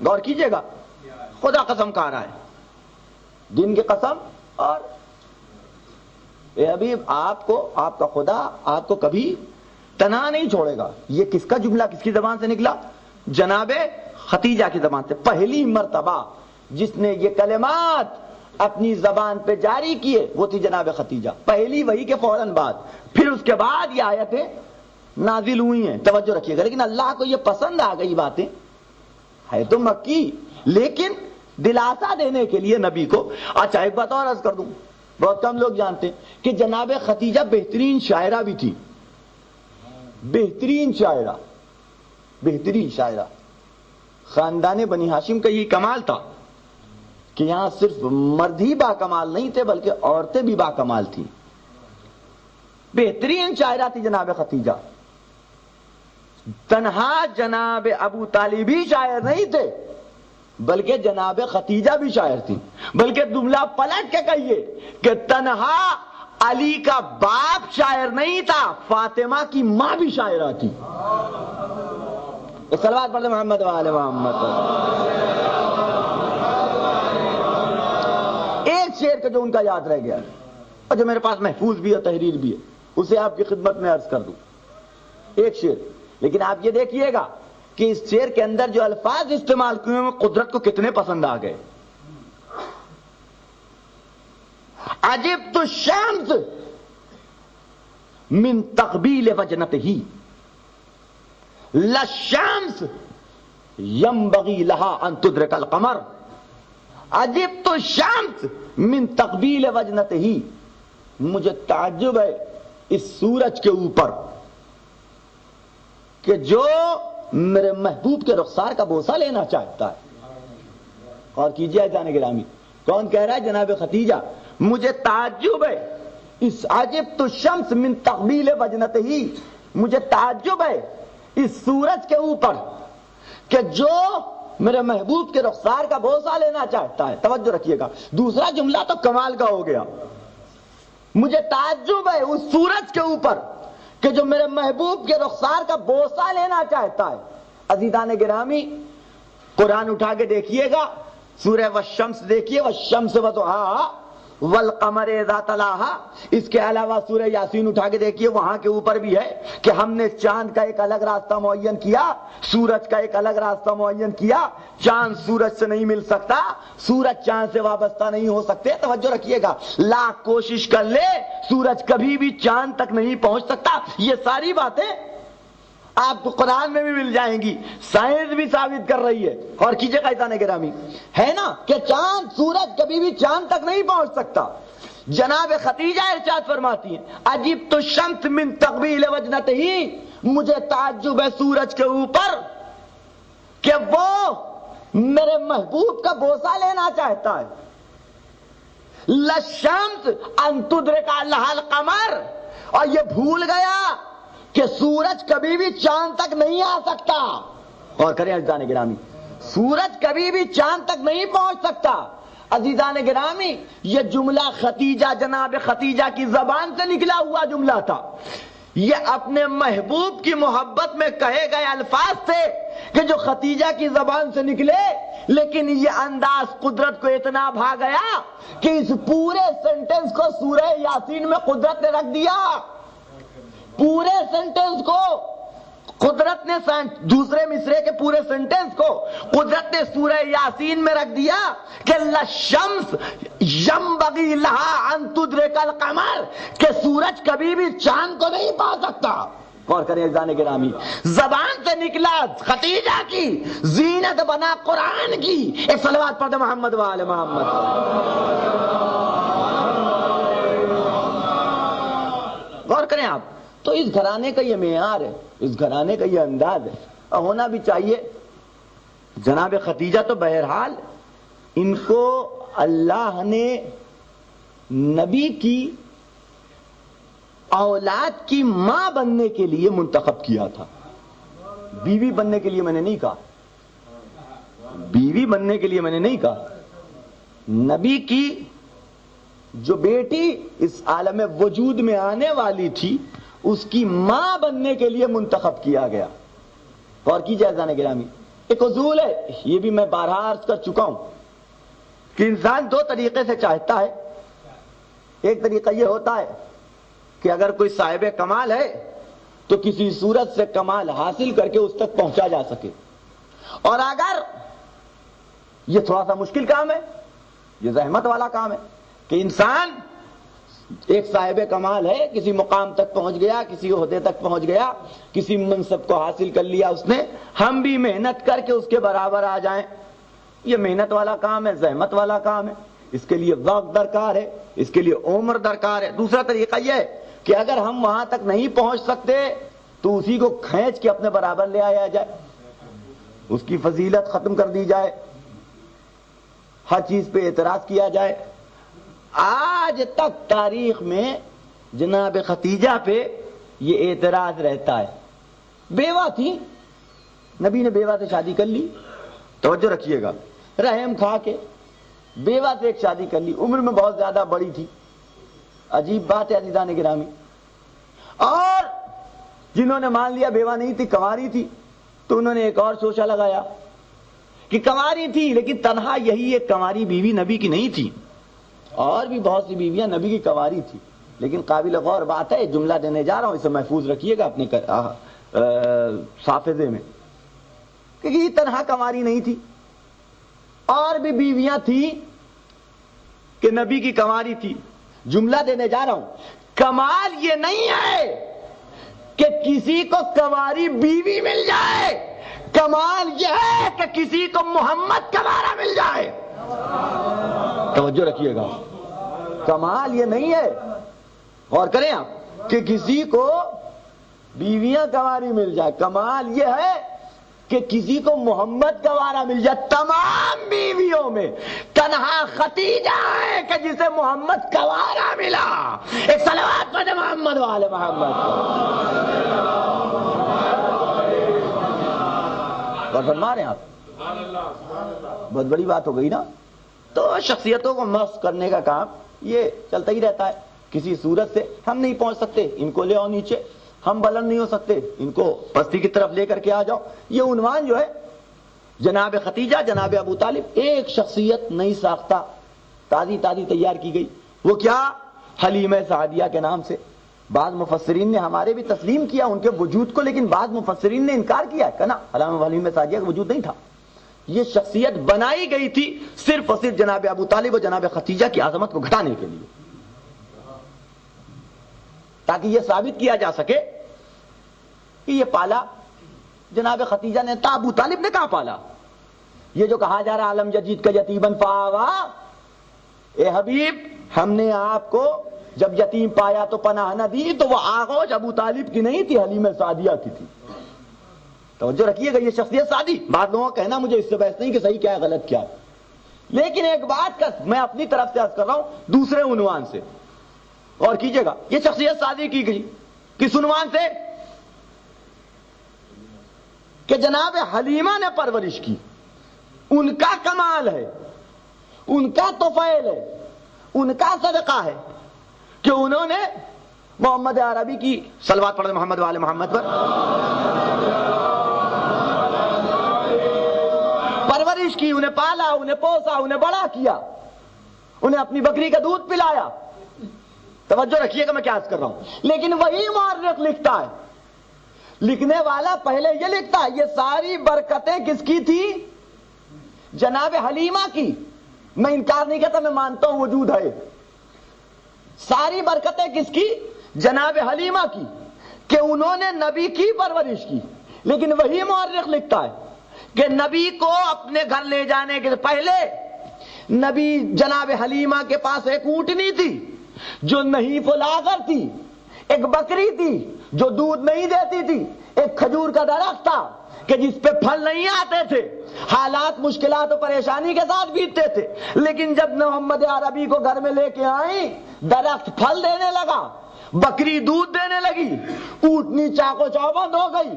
غور کیجئے گا، خدا قسم کھا رہا ہے، دین کی قسم، اور اے حبیب آپ کو، آپ کا خدا آپ کو کبھی تنہا نہیں چھوڑے گا۔ یہ کس کا جملہ کس کی زبان سے نکلا؟ جناب خدیجہ کی زبان سے۔ پہلی مرتبہ جس نے یہ کلمات اپنی زبان پہ جاری کیے وہ تھی جناب خدیجہ، پہلی وحی کے فوراً بعد۔ پھر اس کے بعد یہ آیتیں نازل ہوئی ہیں، توجہ رکھیے گا۔ لیکن اللہ کو یہ پسند آ گئی باتیں، ہے تو مکی، لیکن دلاسا دینے کے لیے نبی کو۔ اچھا ایک بات اور عرض کر دوں، بہت کم لوگ جانتے ہیں کہ جناب خدیجہ بہترین شاعرہ بھی تھی، بہترین شاعرہ، بہترین شاعرہ۔ خاندان بنی ہاشم کا یہ کمال تھا کہ یہاں صرف مرد ہی با کمال نہیں تھے بلکہ عورتیں بھی با کمال تھیں۔ بہترین شاعرہ تھی جناب خدیجہ۔ تنہا جناب ابو طالب بھی شاعر نہیں تھے بلکہ جناب خدیجہ بھی شاعر تھی، بلکہ جملہ پلٹ کے کہیے کہ تنہا علی کا باپ شاعر نہیں تھا، فاطمہ کی ماں بھی شاعرہ تھی۔ صلوات پڑھتے محمد وآل محمد۔ ایک شعر کا جو ان کا یاد رہ گیا اور جو میرے پاس محفوظ بھی ہے، تحریر بھی ہے، اسے آپ کی خدمت میں عرض کر دوں۔ ایک شعر، لیکن آپ یہ دیکھیے گا کہ اس شعر کے اندر جو الفاظ استعمال کیے ہیں قدرت کو کتنے پسند آ گئے۔ عجبت الشمس من تقبیل وجنتہ للشمس ينبغي لها ان تدرك القمر۔ عجبت الشمس من تقبیل وجنتہ، مجھے تعجب ہے اس سورج کے اوپر کہ جو میرے محبوب کے رخسار کا بوسہ لینا چاہتا ہے۔ اور کیجیے جانے گرامی، کون کہہ رہا ہے؟ جناب خدیجہ۔ مجھے تعجب ہے اس عجبت الشمس من تقبیل وجنتہ، مجھے تعجب ہے اس سورج کے اوپر کہ جو میرے محبوب کے رخسار کا بوسہ لینا چاہتا ہے۔ توجہ رکھیے گا، دوسرا جملہ تو کمال کا ہو گیا۔ مجھے تعجب ہے اس سورج کے اوپر کہ جو میرے محبوب کے رخسار کا بوسہ لینا چاہتا ہے۔ عزیزان گرامی، قرآن اٹھا کے دیکھیے گا، سورہ والشمس دیکھیے، والشمس وضحاہا والقمر اذا تلاہا۔ اس کے علاوہ سورہ یاسین اٹھا کے دیکھیے، وہاں کے اوپر بھی ہے کہ ہم نے چاند کا ایک الگ راستہ معین کیا، سورج کا ایک الگ راستہ معین کیا، چاند سورج سے نہیں مل سکتا، سورج چاند سے وابستہ نہیں ہو سکتے۔ توجہ رکھیے گا، لاکھ کوشش کر لے سورج کبھی بھی چاند تک نہیں پہنچ سکتا۔ یہ ساری باتیں آپ کو قرآن میں بھی مل جائیں گی، سائنس بھی ثابت کر رہی ہے۔ اور کیجئے قائدان گرامی، ہے نا کہ چاند، سورج کبھی بھی چاند تک نہیں پہنچ سکتا۔ جناب خدیجہ ارشاد فرماتی ہیں، عجبت الشمس من تقبیل وجنتہ، مجھے تعجب ہے سورج کے اوپر کہ وہ میرے محبوب کا بوسہ لینا چاہتا ہے۔ للشمس ان تدرک لہا القمر، اور یہ بھول گیا کہ سورج کبھی بھی چاند تک نہیں آ سکتا۔ اور کریں عزیزان گرامی، سورج کبھی بھی چاند تک نہیں پہنچ سکتا۔ عزیزان گرامی، یہ جملہ خدیجہ، جناب خدیجہ کی زبان سے نکلا ہوا جملہ تھا۔ یہ اپنے محبوب کی محبت میں کہے گئے الفاظ تھے کہ جو خدیجہ کی زبان سے نکلے، لیکن یہ انداز قدرت کو اتنا بھا گیا کہ اس پورے سینٹنس کو سورہ یاسین میں قدرت نے رکھ دیا۔ پورے سینٹنس کو قدرت نے، دوسرے مصرے کے پورے سینٹنس کو قدرت نے سورہ یاسین میں رکھ دیا کہ للشمس ینبغی لہا ان تدرک القمر، کہ سورج کبھی بھی چاند کو نہیں پا سکتا۔ غور کریں عزیزان گرامی، زبان سے نکلا خدیجہ کی، زینت بنا قرآن کی۔ ایک صلوات پڑھ دے محمد وآل محمد۔ غور کریں آپ، تو اس گھرانے کا یہ معیار ہے، اس گھرانے کا یہ انداز ہے، اور ہونا بھی چاہیے۔ جناب خدیجہ تو بہرحال ان کو اللہ نے نبی کی اولاد کی ماں بننے کے لیے منتخب کیا تھا. بیوی بننے کے لیے میں نے نہیں کہا, بیوی بننے کے لیے میں نے نہیں کہا. نبی کی جو بیٹی اس عالم وجود میں آنے والی تھی اس کی ماں بننے کے لیے منتخب کیا گیا. غور کیجیے عزیزان گرامی, ایک اصول ہے, یہ بھی میں بارہا عرض کر چکا ہوں کہ انسان دو طریقے سے چاہتا ہے. ایک طریقہ یہ ہوتا ہے کہ اگر کوئی صاحب کمال ہے تو کسی صورت سے کمال حاصل کر کے اس تک پہنچا جا سکے, اور اگر یہ تھوڑا سا مشکل کام ہے, یہ زحمت والا کام ہے کہ انسان ایک صاحب کمال ہے, کسی مقام تک پہنچ گیا, کسی عہدے تک پہنچ گیا, کسی منصب کو حاصل کر لیا اس نے, ہم بھی محنت کر کے اس کے برابر آ جائیں. یہ محنت والا کام ہے, زحمت والا کام ہے, اس کے لیے وقت درکار ہے, اس کے لیے عمر درکار ہے. دوسرا طریقہ یہ ہے کہ اگر ہم وہاں تک نہیں پہنچ سکتے تو اسی کو کھینچ کے اپنے برابر لے آیا جائے, اس کی فضیلت ختم کر دی جائے, ہر چیز پہ اعتراض کیا جائے. آج تک تاریخ میں جناب ختیجہ پہ یہ اعتراض رہتا ہے. بیوہ تھی, نبی نے بیوہ سے شادی کر لی, توجہ رکھیے گا, رحم کھا کے بیوہ سے ایک شادی کر لی, عمر میں بہت زیادہ بڑی تھی. عجیب بات ہے عزیزان گرامی. اور جنہوں نے مان لیا بیوہ نہیں تھی, کنواری تھی, تو انہوں نے ایک اور شوشہ لگایا کہ کنواری تھی لیکن تنہا یہی ایک کنواری بیوی نبی کی نہیں تھی, اور بھی بہت سی بیویاں نبی کی کنواری تھی. لیکن قابل غور بات ہے, جملہ دینے جا رہا ہوں, اسے محفوظ رکھیے گا اپنے حافظے میں, کہ یہ تنہا کنواری نہیں تھی, اور بھی بیویاں تھی کہ نبی کی کنواری تھی. جملہ دینے جا رہا ہوں, کمال یہ نہیں ہے کہ کسی کو کنواری بیوی مل جائے, کمال یہ ہے کہ کسی کو محمد کنوارا مل جائے. توجہ رکھیے گا, کمال یہ نہیں ہے, غور کریں آپ, کہ کسی کو بیویاں کنواری مل جائے. کمال یہ ہے کہ کسی کو محمد کنوارا مل جائے. تمام بیویوں میں تنہا ختیجہ ہے کہ جسے محمد کنوارا ملا. ایک صلوات پڑھیں محمد والے محمد. اور فرما رہے ہیں آپ, بہت بڑی بات ہو گئی نا. تو شخصیتوں کو مست کرنے کا کام یہ چلتا ہی رہتا ہے. کسی صورت سے ہم نہیں پہنچ سکتے, ان کو لے آؤ نیچے. ہم بلند نہیں ہو سکتے, ان کو پستی کی طرف لے کر کے آ جاؤ. یہ عنوان جو ہے جناب ختیجہ, جناب ابو طالب, ایک شخصیت نئی ساختہ تازی تیار کی گئی. وہ کیا؟ حلیمہ سعدیہ کے نام سے. بعض مفسرین نے ہمارے بھی تسلیم کیا ان کے وجود کو, لیکن بعض مفسرین نے انکار کیا ہے, کہنا حلیمہ سعدیہ کا وجود نہیں تھا. یہ شخصیت بنائی گئی تھی صرف اور صرف جناب ابو طالب اور جناب ختیجہ کی عظمت کو گھٹانے کے لیے, تاکہ یہ ثابت کیا جا سکے کہ یہ پالا جناب ختیجہ نے تھا, ابو طالب نے کہاں پالا. یہ جو کہا جا رہا عالم جدید کا یتیمن فآوا, اے حبیب ہم نے آپ کو جب یتیم پایا تو پناہ نہ دی, تو وہ آغوش ابو طالب کی نہیں تھی, حلیمہ سعدیہ کی تھی. توجہ رکھیے گا, یہ شخصیت سادی. بعض لوگوں کا کہنا مجھے اس سے بحث نہیں کہ صحیح کیا ہے غلط کیا ہے, لیکن ایک بات کا میں اپنی طرف سے عرض کر رہا ہوں دوسرے عنوان سے. اور کیجئے گا, یہ شخصیت شادی کی گئی کس عنوان سے؟ کہ جناب حلیمہ نے پرورش کی. ان کا کمال ہے, ان کا طفیل ہے, ان کا صدقہ ہے کہ انہوں نے محمد عربی کی صلوات پڑھیں محمد والے محمد پر پرورش کی, انہیں پالا, انہیں پوسا, انہیں بڑا کیا, انہیں اپنی بکری کا دودھ پلایا. توجہ رکھیے گا میں کیا عرض کر رہا ہوں. لیکن وہی مورخ لکھتا ہے, لکھنے والا پہلے یہ لکھتا ہے یہ ساری برکتیں کس کی تھی؟ جناب حلیمہ کی. میں انکار نہیں کرتا, میں مانتا ہوں وجود ہے. ساری برکتیں کس کی؟ جناب حلیمہ کی, کہ انہوں نے نبی کی پرورش کی. لیکن وہی مورخ لکھتا ہے کہ نبی کو اپنے گھر لے جانے کے پہلے نبی جناب حلیمہ کے پاس ایک اونٹنی تھی جو نحیف الاغر تھی, ایک بکری تھی جو دودھ نہیں دیتی تھی, ایک کھجور کا درخت تھا, کہ جس پہ پھل نہیں آتے تھے، حالات مشکلات و پریشانی کے ساتھ بیتتے تھے، لیکن جب محمد عربی کو گھر میں لے کے آئیں، درخت پھل دینے لگا، بکری دودھ دینے لگی، اونٹنی چاقو چوبند ہو گئی،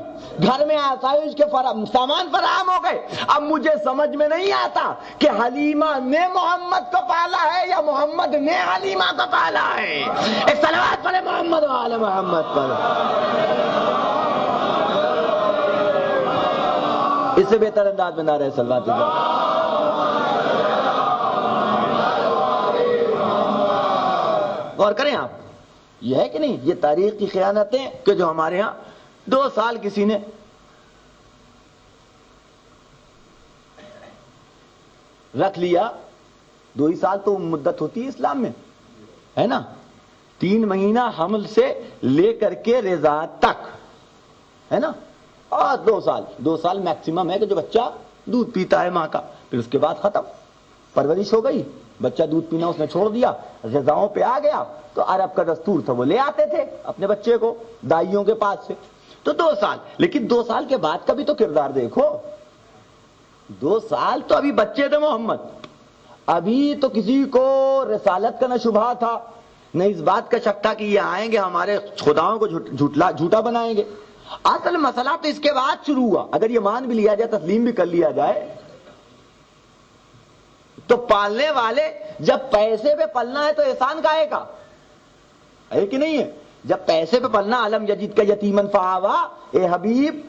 گھر میں آسائش کے سامان فراہم ہو گئے۔ اب مجھے سمجھ میں نہیں آتا کہ حلیمہ نے محمد کو پالا ہے یا محمد نے حلیمہ کو پالا ہے۔ ایک صلوات پڑھے محمد و آل محمد پر۔ اس سے بہتر انداز میں نعرہ صلوات غور کریں آپ، یہ ہے کہ نہیں، یہ تاریخ کی خیانتیں کہ جو ہمارے ہاں 2 سال کسی نے رکھ لیا، 2 ہی سال تو مدت ہوتی ہے اسلام میں، ہے نا، 3 مہینہ حمل سے لے کر کے رضاعت تک، ہے نا، اور 2 سال میکسیمم ہے کہ جو بچہ دودھ پیتا ہے ماں کا، پھر اس کے بعد ختم، پرورش ہو گئی، بچہ دودھ پینا اس نے چھوڑ دیا، غذاؤں پہ آ گیا، تو عرب کا دستور تھا وہ لے آتے تھے اپنے بچے کو دائیوں کے پاس سے، تو 2 سال، لیکن 2 سال کے بعد کا بھی تو کردار دیکھو، 2 سال تو ابھی بچے تھے محمد، ابھی تو کسی کو رسالت کا نہ شبہ تھا، نہ اس بات کا شک تھا کہ یہ آئیں گے ہمارے خداؤں کو جھوٹا بنائیں گے۔ اصل مسئلہ تو اس کے بعد شروع ہوا، اگر یہ مان بھی لیا جائے، تسلیم بھی کر لیا جائے، تو پالنے والے جب پیسے پہ پلنا ہے تو احسان کاہے کا ہے کہ نہیں ہے؟ جب پیسے پہ پلنا، علم یجد کا یتیمن فآوا، اے حبیب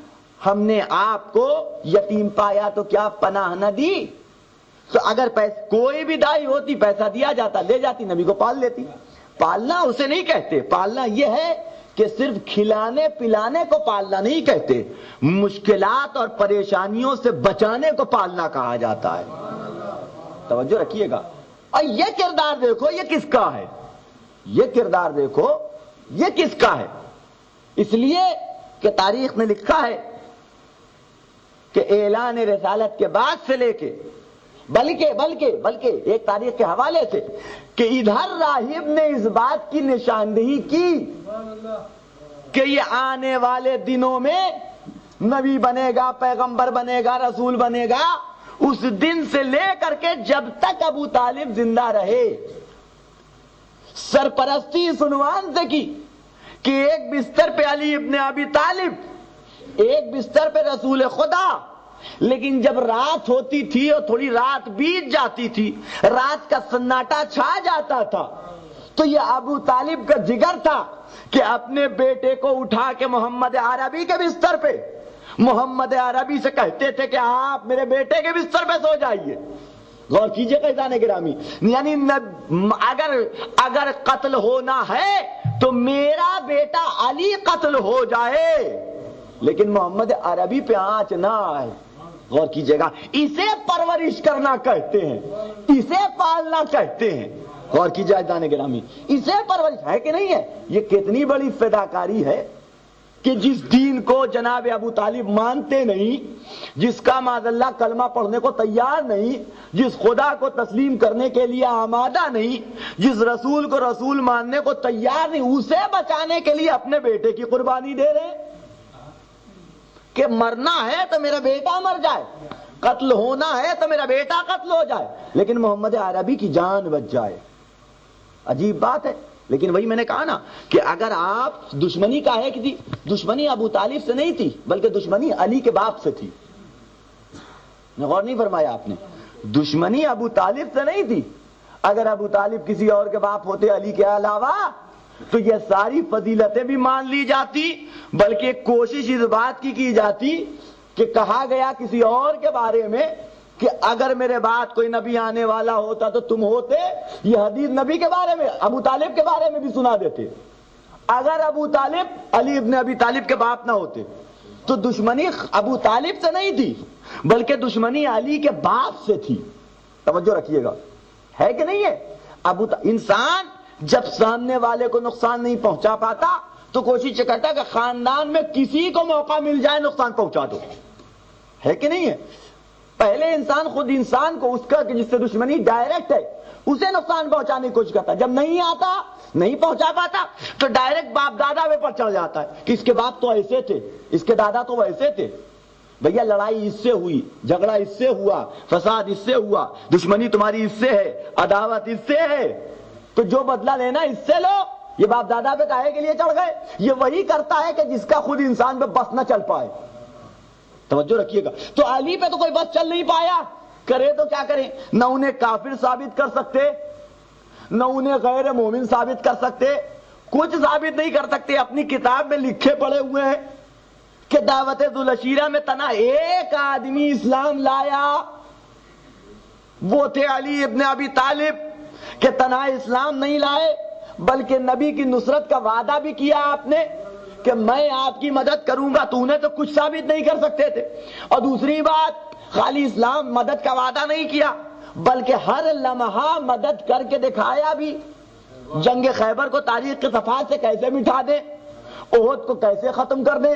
ہم نے آپ کو یتیم پایا تو کیا پناہ نہ دی، تو اگر کوئی بھی دائی ہوتی پیسہ دیا جاتا، لے جاتی، نبی کو پال لیتی۔ پالنا اسے نہیں کہتے، پالنا یہ ہے کہ صرف کھلانے پلانے کو پالنا نہیں کہتے، مشکلات اور پریشانیوں سے بچانے کو پالنا کہا جاتا ہے۔ توجہ رکھیے گا، اور یہ کردار دیکھو یہ کس کا ہے، یہ کردار دیکھو یہ کس کا ہے، اس لیے کہ تاریخ نے لکھا ہے کہ اعلان رسالت کے بعد سے لے کے بلکہ ایک تاریخ کے حوالے سے کہ ادھر راہب نے اس بات کی نشاندہی کی کہ یہ آنے والے دنوں میں نبی بنے گا، پیغمبر بنے گا، رسول بنے گا، اس دن سے لے کر کے جب تک ابو طالب زندہ رہے سرپرستی اس عنوان سے کی کہ ایک بستر پہ علی ابن ابی طالب، ایک بستر پہ رسول خدا، لیکن جب رات ہوتی تھی اور تھوڑی رات بیت جاتی تھی، رات کا سناٹا چھا جاتا تھا، تو یہ ابو طالب کا جگر تھا کہ اپنے بیٹے کو اٹھا کے محمد عربی کے بستر پہ، محمد عربی سے کہتے تھے کہ آپ میرے بیٹے کے بستر پہ سو جائیے۔ غور کیجئے قیدان گرامی، یعنی اگر قتل ہونا ہے تو میرا بیٹا علی قتل ہو جائے، لیکن محمد عربی پہ آنچ نہ آئے۔ غور کیجئے گا، اسے پرورش کرنا کہتے ہیں، اسے پالنا کہتے ہیں۔ غور کیجئے قیدان گرامی، اسے پرورش ہے کہ نہیں ہے؟ یہ کتنی بڑی فداکاری ہے کہ جس دین کو جناب ابو طالب مانتے نہیں، جس کا معاذ اللہ کلمہ پڑھنے کو تیار نہیں، جس خدا کو تسلیم کرنے کے لیے آمادہ نہیں، جس رسول کو رسول ماننے کو تیار نہیں، اسے بچانے کے لیے اپنے بیٹے کی قربانی دے رہے ہیں کہ مرنا ہے تو میرا بیٹا مر جائے، قتل ہونا ہے تو میرا بیٹا قتل ہو جائے، لیکن محمد عربی کی جان بچ جائے۔ عجیب بات ہے، لیکن وہی میں نے کہا نا کہ اگر آپ دشمنی کا ہے کہ تھی، دشمنی ابو طالب سے نہیں تھی بلکہ دشمنی علی کے باپ سے تھی۔ غور نہیں فرمایا آپ نے، دشمنی ابو طالب سے نہیں تھی، اگر ابو طالب کسی اور کے باپ ہوتے علی کے علاوہ تو یہ ساری فضیلتیں بھی مان لی جاتی، بلکہ کوشش اس بات کی جاتی کہ کہا گیا کسی اور کے بارے میں کہ اگر میرے بعد کوئی نبی آنے والا ہوتا تو تم ہوتے، یہ حدیث نبی کے بارے میں، ابو طالب کے بارے میں بھی سنا دیتے۔ اگر ابو طالب علی ابن ابی طالب کے باپ نہ ہوتے تو دشمنی ابو طالب سے نہیں تھی بلکہ دشمنی علی کے باپ سے تھی۔ توجہ رکھیے گا، ہے کہ نہیں ہے؟ انسان جب سامنے والے کو نقصان نہیں پہنچا پاتا تو کوشش کرتا کہ خاندان میں کسی کو موقع مل جائے نقصان پہنچا دو، ہے کہ نہیں ہے؟ پہلے انسان خود انسان کو اس کا جس سے دشمنی ڈائریکٹ ہے اسے نقصان پہنچانے کی کوشش کرتا ہے، جب نہیں آتا نہیں پہنچا پاتا تو ڈائریکٹ باپ دادا پہ پر چڑھ جاتا ہے کہ اس کے باپ تو ایسے تھے، اس کے دادا تو ایسے تھے، بھیا لڑائی اس سے ہوئی، جھگڑا اس سے ہوا، فساد اس سے ہوا، دشمنی تمہاری اس سے ہے، عداوت اس سے ہے، تو جو بدلہ لینا اس سے لو۔ یہ باپ دادا پہ کاہے کے لیے چڑھ گئے؟ یہ وہی کرتا ہے کہ جس کا خود انسان پہ بس نہ چل پائے۔ توجہ رکھیے گا۔ تو علی پہ تو کوئی بس چل نہیں پایا، کرے تو کیا کریں؟ نہ انہیں کافر ثابت کر سکتے، نہ انہیں غیر مومن ثابت کر سکتے، کچھ ثابت نہیں کر سکتے۔ اپنی کتاب میں لکھے پڑے ہوئے ہیں کہ دعوت ذوالعشیرہ میں تنہا ایک آدمی اسلام لایا، وہ تھے علی ابن ابی طالب، کہ تنہا اسلام نہیں لائے بلکہ نبی کی نصرت کا وعدہ بھی کیا آپ نے کہ میں آپ کی مدد کروں گا، تو انہیں تو کچھ ثابت نہیں کر سکتے تھے۔ اور دوسری بات، خالی اسلام مدد کا وعدہ نہیں کیا بلکہ ہر لمحہ مدد کر کے دکھایا بھی۔ جنگ خیبر کو تاریخ کے صفحات سے کیسے مٹا دیں، احد کو کیسے ختم کر دیں،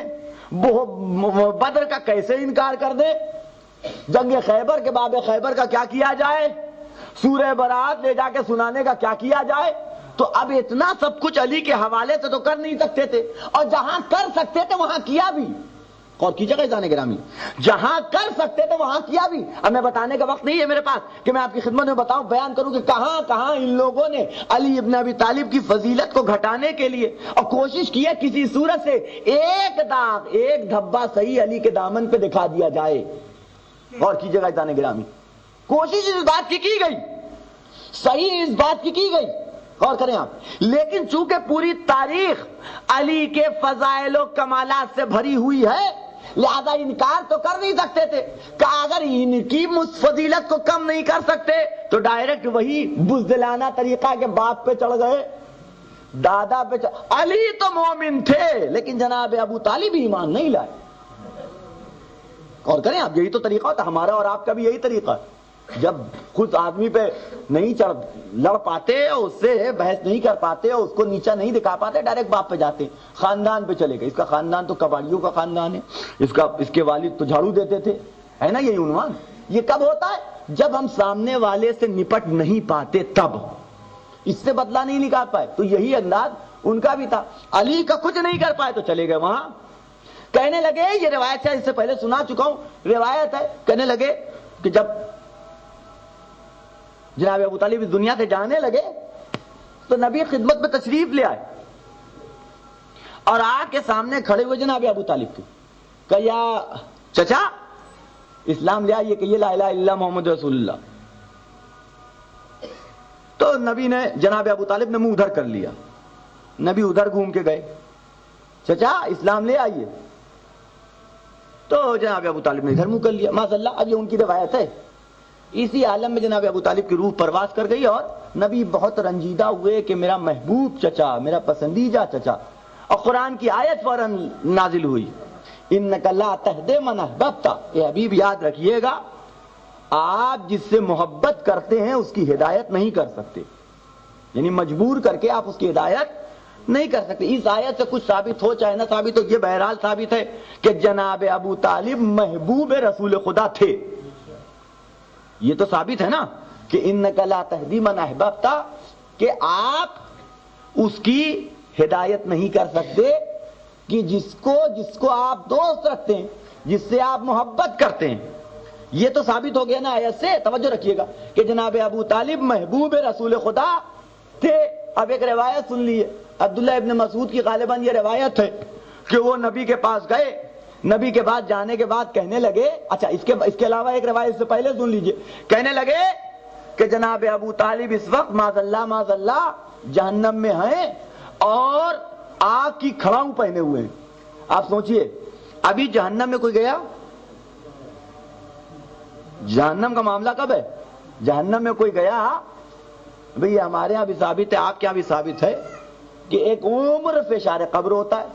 بدر کا کیسے انکار کر دیں، جنگ خیبر کے باب خیبر کا کیا کیا جائے، سورہ برات لے جا کے سنانے کا کیا کیا جائے۔ تو اب اتنا سب کچھ علی کے حوالے سے تو کر نہیں سکتے تھے، اور جہاں کر سکتے تھے وہاں کیا بھی۔ اور کیجیے گا عزیزان گرامی، جہاں کر سکتے تھے وہاں کیا بھی۔ اب میں بتانے کا وقت نہیں ہے میرے پاس کہ میں آپ کی خدمت میں بتاؤں، بیان کروں کہ کہاں کہاں ان لوگوں نے علی ابن ابی طالب کی فضیلت کو گھٹانے کے لیے اور کوشش کی ہے کسی صورت سے ایک داغ، ایک دھبا صحیح علی کے دامن پہ دکھا دیا جائے۔ اور کیجیے گا عزیزان گرامی، کوشش اس بات کی گئی، صحیح اس بات کی گئی، غور کریں آپ۔ لیکن چونکہ پوری تاریخ علی کے فضائل و کمالات سے بھری ہوئی ہے، لہذا انکار تو کر نہیں سکتے تھے کہ اگر ان کی فضیلت کو کم نہیں کر سکتے تو ڈائریکٹ وہی بزدلانہ طریقہ کے باپ پہ چڑھ گئے، دادا پہ علی تو مومن تھے لیکن جناب ابو طالب ایمان نہیں لائے۔ اور کریں آپ، یہی تو طریقہ ہوتا ہمارا اور آپ کا بھی، یہی طریقہ ہے۔ جب خود آدمی پہ نہیں لڑ پاتے، اس سے بحث نہیں کر پاتے، اس کو نیچا نہیں دکھا پاتے، ڈائریکٹ باپ پہ جاتے، خاندان پہ چلے گئے۔ اس کا خاندان تو کباڑیوں کا خاندان ہے، اس کے والد تو جھاڑو دیتے تھے، ہے نا یہی عنوان۔ یہ کب ہوتا ہے؟ جب ہم سامنے والے سے نپٹ نہیں پاتے، تب اس سے بدلہ نہیں نکال پائے۔ تو یہی انداز ان کا بھی تھا، علی کا کچھ نہیں کر پائے تو چلے گئے وہاں، کہنے لگے، یہ روایت ہے، اس سے پہلے سنا چکا ہوں، روایت ہے، کہنے لگے کہ جب جناب ابو طالب اس دنیا سے جانے لگے تو نبی خدمت میں تشریف لے آئے اور آ کے سامنے کھڑے ہوئے جناب ابو طالب کے، کہ یا چچا اسلام لے آئیے کہ یہ لا الہ الا اللہ محمد رسول اللہ۔ تو نبی نے، جناب ابو طالب نے منہ ادھر کر لیا، نبی ادھر گھوم کے گئے، چچا اسلام لے آئیے، تو جناب ابو طالب نے ادھر منہ کر لیا۔ معاذ اللہ، اب یہ ان کی روایت ہے۔ اسی عالم میں جناب ابو طالب کی روح پرواز کر گئی اور نبی بہت رنجیدہ ہوئے کہ میرا محبوب چچا، میرا پسندیدہ چچا، اور قرآن کی آیت فوراً نازل ہوئی، انک لا تہدی من احببت۔ اے حبیب یاد رکھیے گا، آپ جس سے محبت کرتے ہیں اس کی ہدایت نہیں کر سکتے، یعنی مجبور کر کے آپ اس کی ہدایت نہیں کر سکتے۔ اس آیت سے کچھ ثابت ہو چاہے نہ ثابت ہو، یہ بہرحال ثابت ہے کہ جناب ابو طالب محبوب رسول خدا تھے۔ یہ تو ثابت ہے نا کہ انک لا تہدی من احببت، کہ آپ اس کی ہدایت نہیں کر سکتے، کہ جس کو آپ دوست رکھتے ہیں، جس سے آپ محبت کرتے ہیں۔ یہ تو ثابت ہو گیا نا آیت سے۔ توجہ رکھیے گا کہ جناب ابو طالب محبوب رسول خدا تھے۔ اب ایک روایت سن لیے، عبداللہ ابن مسعود کی غالباً یہ روایت ہے کہ وہ نبی کے پاس گئے، نبی کے بعد جانے کے بعد کہنے لگے، اچھا اس کے علاوہ ایک روایت سے پہلے سن لیجئے، کہنے لگے کہ جناب ابو طالب اس وقت معاذ اللہ جہنم میں ہیں اور آگ کی کھڑاؤں پہنے ہوئے ہیں۔ آپ سوچئے، ابھی جہنم میں کوئی گیا؟ جہنم کا معاملہ کب ہے؟ جہنم میں کوئی گیا؟ بھئی ہمارے یہاں بھی ثابت ہے، آپ کے یہاں بھی ثابت ہے کہ ایک عمر فشار قبر ہوتا ہے۔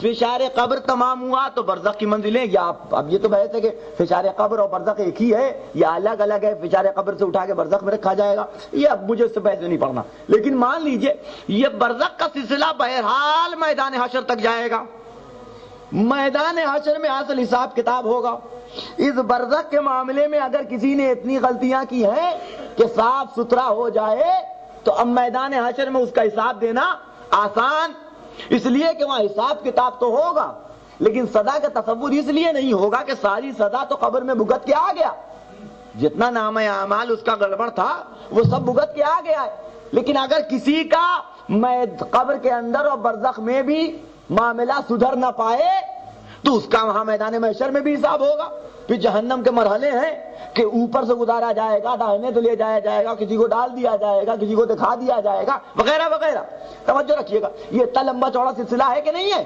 فشار قبر تمام ہوا تو برزخ کی منزلیں، یا اب یہ تو بحث ہے کہ فشار قبر اور برزخ ایک ہی ہے یا الگ الگ ہے، فشار قبر سے اٹھا کے برزخ میں رکھا جائے گا، یہ اب مجھے اس سے بحث نہیں پڑھنا۔ لیکن مان لیجئے یہ برزخ کا سلسلہ بہرحال میدان حشر تک جائے گا، میدان حشر میں اصل حساب کتاب ہوگا۔ اس برزخ کے معاملے میں اگر کسی نے اتنی غلطیاں کی ہیں کہ صاف ستھرا ہو جائے تو اب میدان حشر میں اس کا حساب دینا آسان، اس لیے کہ وہاں حساب کتاب تو ہوگا، لیکن سزا کا تصور اس لیے نہیں ہوگا کہ ساری سزا تو قبر میں بھگت کے آ گیا، جتنا نام اعمال اس کا گڑبڑ تھا وہ سب بھگت کے آ گیا ہے. لیکن اگر کسی کا قبر کے اندر اور برزخ میں بھی معاملہ سدھر نہ پائے تو اس کا وہاں میدان محشر میں بھی حساب ہوگا. پھر جہنم کے مرحلے ہیں کہ اوپر سے گزارا جائے گا، داہنے سے لے جایا جائے گا، کسی کو ڈال دیا جائے گا، کسی کو دکھا دیا جائے گا، وغیرہ وغیرہ. توجہ رکھیے گا، یہ اتنا لمبا چوڑا سلسلہ ہے کہ نہیں ہے.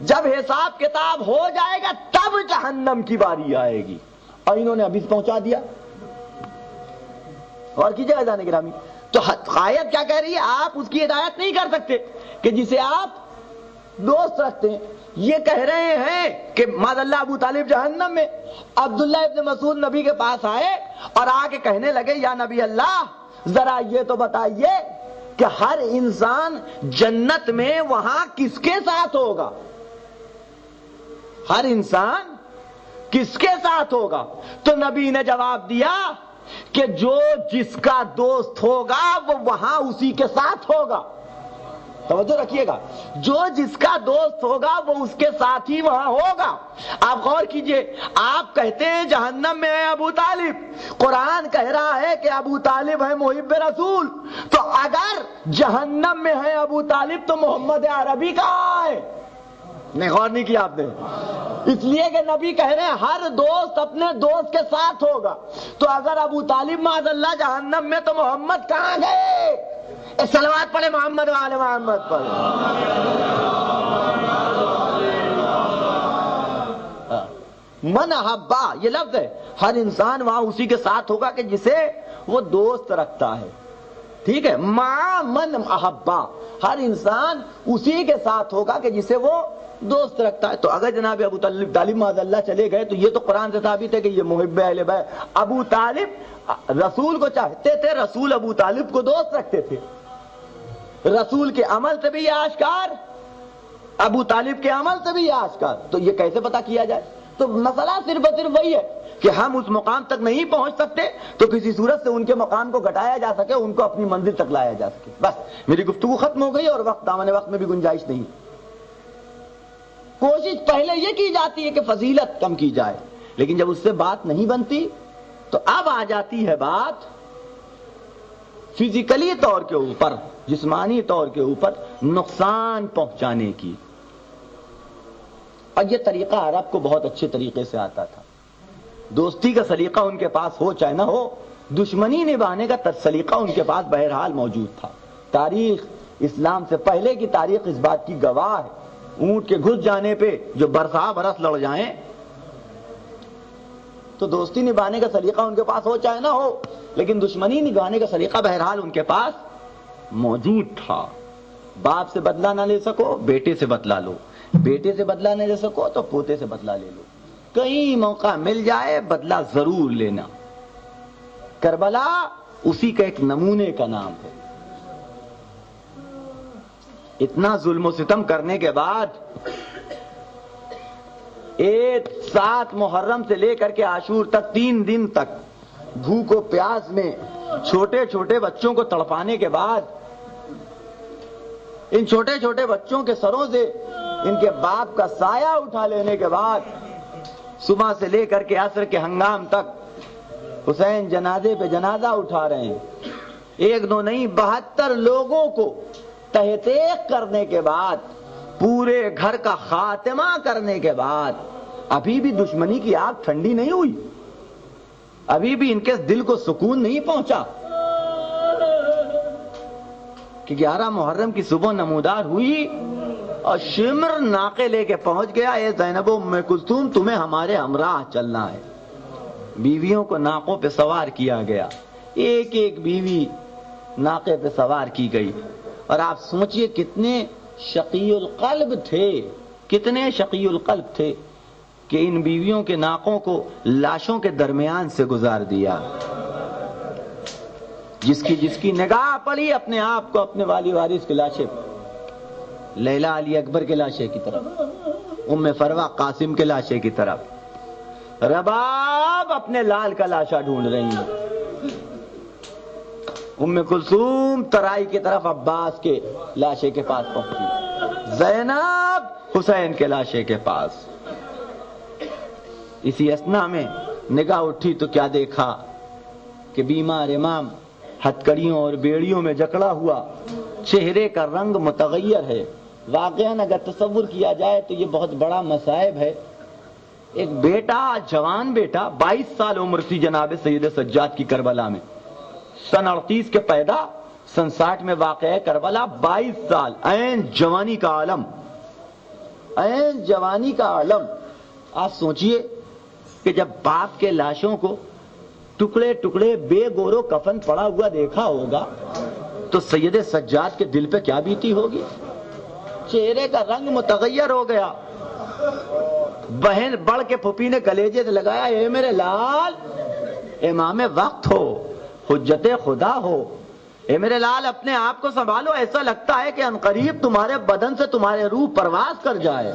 جب حساب کتاب ہو جائے گا تب جہنم کی باری آئے گی، اور انہوں نے ابھی پہنچا دیا. اور کیجیے جانے گرامی، تو آیت کیا کہہ رہی ہے؟ آپ اس کی ہدایت نہیں کر سکتے کہ جسے آپ دوست رکھتے ہیں. یہ کہہ رہے ہیں کہ معاذ اللہ ابو طالب جہنم میں. عبداللہ ابن مسعود نبی کے پاس آئے اور آ کے کہنے لگے یا نبی اللہ ذرا یہ تو بتائیے کہ ہر انسان جنت میں وہاں کس کے ساتھ ہوگا؟ ہر انسان کس کے ساتھ ہوگا؟ تو نبی نے جواب دیا کہ جو جس کا دوست ہوگا وہ وہاں اسی کے ساتھ ہوگا. توجہ رکھیے گا، جو جس کا دوست ہوگا وہ اس کے ساتھ ہی وہاں ہوگا. آپ غور کیجئے، آپ کہتے ہیں جہنم میں ہے ابو طالب، قرآن کہہ رہا ہے کہ ابو طالب ہے محب رسول. تو اگر جہنم میں ہے ابو طالب تو محمد عربی کہاں ہے؟ نہیں، غور نہیں کیا آپ نے. اس لیے کہ نبی کہہ رہے ہیں ہر دوست اپنے دوست کے ساتھ ہوگا. تو اگر ابو طالب معاذ اللہ جہنم میں تو محمد کہاں گئے؟ صلوات پڑھے محمد وآل محمد پر. من احبا یہ لفظ ہے، ہر انسان وہاں اسی کے ساتھ ہوگا کہ جسے وہ دوست رکھتا ہے. ٹھیک ہے، مع من احبا، ہر انسان اسی کے ساتھ ہوگا کہ جسے وہ دوست رکھتا ہے. تو اگر جناب ابو طالب معاذ اللہ چلے گئے تو یہ تو قرآن سے ثابت ہے کہ یہ محب اہل بیت. ابو طالب رسول کو چاہتے تھے، رسول ابو طالب کو دوست رکھتے تھے. رسول کے عمل سے بھی یہ آشکار، ابو طالب کے عمل سے بھی یہ آشکار. تو یہ کیسے پتا کیا جائے؟ تو مسئلہ صرف وہی ہے کہ ہم اس مقام تک نہیں پہنچ سکتے تو کسی صورت سے ان کے مقام کو گھٹایا جا سکے، ان کو اپنی منزل تک لایا جا سکے. بس میری گفتگو ختم ہو گئی اور دامن وقت میں بھی گنجائش نہیں. کوشش پہلے یہ کی جاتی ہے کہ فضیلت کم کی جائے، لیکن جب اس سے بات نہیں بنتی تو اب آ جاتی ہے بات فزیکلی طور کے اوپر، جسمانی طور کے اوپر نقصان پہنچانے کی. اور یہ طریقہ عرب کو بہت اچھے طریقے سے آتا تھا. دوستی کا سلیقہ ان کے پاس ہو چاہے نہ ہو، دشمنی نبھانے کا سلیقہ ان کے پاس بہرحال موجود تھا. تاریخ اسلام سے پہلے کی تاریخ اس بات کی گواہ ہے. اونٹ کے گھس جانے پہ جو برسا برس لڑ جائیں تو دوستی نبھانے کا سلیقہ ان کے پاس ہو چاہے نہ ہو، لیکن دشمنی نبھانے کا سلیقہ بہرحال ان کے پاس موجود تھا. باپ سے بدلہ نہ لے سکو بیٹے سے بدلہ لو، بیٹے سے بدلہ نہ لے سکو تو پوتے سے بدلہ لے لو. کہیں موقع مل جائے بدلہ ضرور لینا. کربلا اسی کا ایک نمونے کا نام ہے. اتنا ظلم و ستم کرنے کے بعد 7 محرم سے لے کر کے عاشور تک 3 دن تک بھوک و پیاس میں چھوٹے چھوٹے بچوں کو تڑپانے کے بعد، ان چھوٹے چھوٹے بچوں کے سروں سے ان کے باپ کا سایہ اٹھا لینے کے بعد صبح سے لے کر کے عصر کے ہنگام تک حسین جنازے پہ جنازہ اٹھا رہے ہیں. 1 2 نہیں 72 لوگوں کو تحقیق کرنے کے بعد، پورے گھر کا خاتمہ کرنے کے بعد ابھی بھی دشمنی کی آگ ٹھنڈی نہیں ہوئی، ابھی بھی ان کے دل کو سکون نہیں پہنچا کہ 11 محرم کی صبح نمودار ہوئی اور شمر ناقے لے کے پہنچ گیا. اے زینب و ام کلثوم تمہیں ہمارے ہمراہ چلنا ہے. بیویوں کو ناقوں پہ سوار کیا گیا، ایک ایک بیوی ناقے پہ سوار کی گئی. اور آپ سوچئے کتنے شقی القلب تھے، کتنے شقی القلب تھے کہ ان بیویوں کے ناقوں کو لاشوں کے درمیان سے گزار دیا. جس کی نگاہ پڑی اپنے آپ کو اپنے والی وارث کے لاشے، لیلا علی اکبر کے لاشے کی طرف، ام فروہ قاسم کے لاشے کی طرف، رباب اپنے لال کا لاشا ڈھونڈ رہی ہیں، ام کلثوم ترائی کی طرف عباس کے لاشے کے پاس پہنچی، زینب حسین کے لاشے کے پاس. اسی اسنا میں نگاہ اٹھی تو کیا دیکھا کہ بیمار امام ہتکڑیوں اور بیڑیوں میں جکڑا ہوا، چہرے کا رنگ متغیر ہے. واقعاً اگر تصور کیا جائے تو یہ بہت بڑا مصائب ہے. ایک بیٹا، جوان بیٹا، 22 سال عمر تھی جناب سید سجاد کی کربلا میں. سن 38 کے پیدا، سن 60 میں واقع کربلا. 22 سال، عین جوانی کا عالم، عین جوانی کا عالم. آپ سوچئے کہ جب باپ کے لاشوں کو ٹکڑے ٹکڑے بے گورو کفن پڑا ہوا دیکھا ہوگا تو سید سجاد کے دل پہ کیا بیتی ہوگی. چہرے کا رنگ متغیر ہو گیا. بہن بڑھ کے پھوپھی نے کلیجے سے لگایا، اے میرے لال، امام وقت ہو، حجت خدا ہو، اے میرے لال اپنے آپ کو سنبھالو، ایسا لگتا ہے کہ عنقریب تمہارے بدن سے تمہارے روح پرواز کر جائے.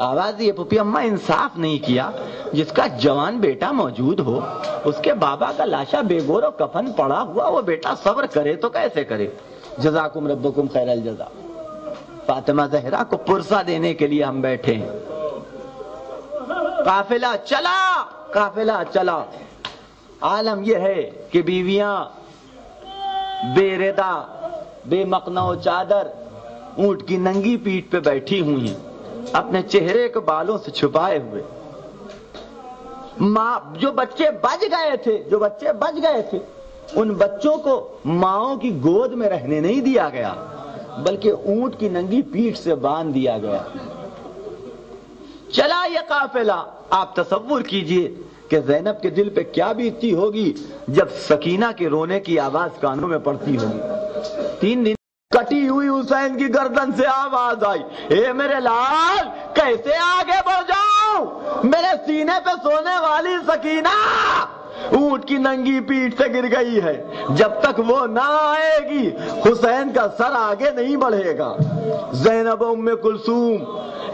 آواز دی پھوپھی، اماں انصاف نہیں کیا، جس کا جوان بیٹا موجود ہو اس کے بابا کا لاشا بے گور و کفن پڑا ہوا، وہ بیٹا صبر کرے تو کیسے کرے. جزاکم ربکم خیر الجزا. فاطمہ زہرا کو پرسہ دینے کے لیے ہم بیٹھے ہیں. قافلہ چلا، قافلہ چلا. عالم یہ ہے کہ بیویاں بے ردا، بے مقنع و چادر، اونٹ کی ننگی پیٹھ پہ بیٹھی ہوئی ہیں، اپنے چہرے کو بالوں سے چھپائے ہوئے. ماں، جو بچے بچ گئے تھے ان بچوں کو ماؤں کی گود میں رہنے نہیں دیا گیا، بلکہ اونٹ کی ننگی پیٹھ سے باندھ دیا گیا. چلا یہ قافلہ. آپ تصور کیجئے کہ زینب کے دل پہ کیا بیتتی ہوگی جب سکینہ کے رونے کی آواز کانوں میں پڑتی ہوگی. 3 دن کٹی ہوئی حسین کی گردن سے آواز آئی، اے میرے لال کیسے آگے بڑھ جاؤں، میرے سینے پہ سونے والی سکینہ اونٹ کی ننگی پیٹھ سے گر گئی ہے. جب تک وہ نہ آئے گی حسین کا سر آگے نہیں بڑھے گا. زینب، ام کلثوم،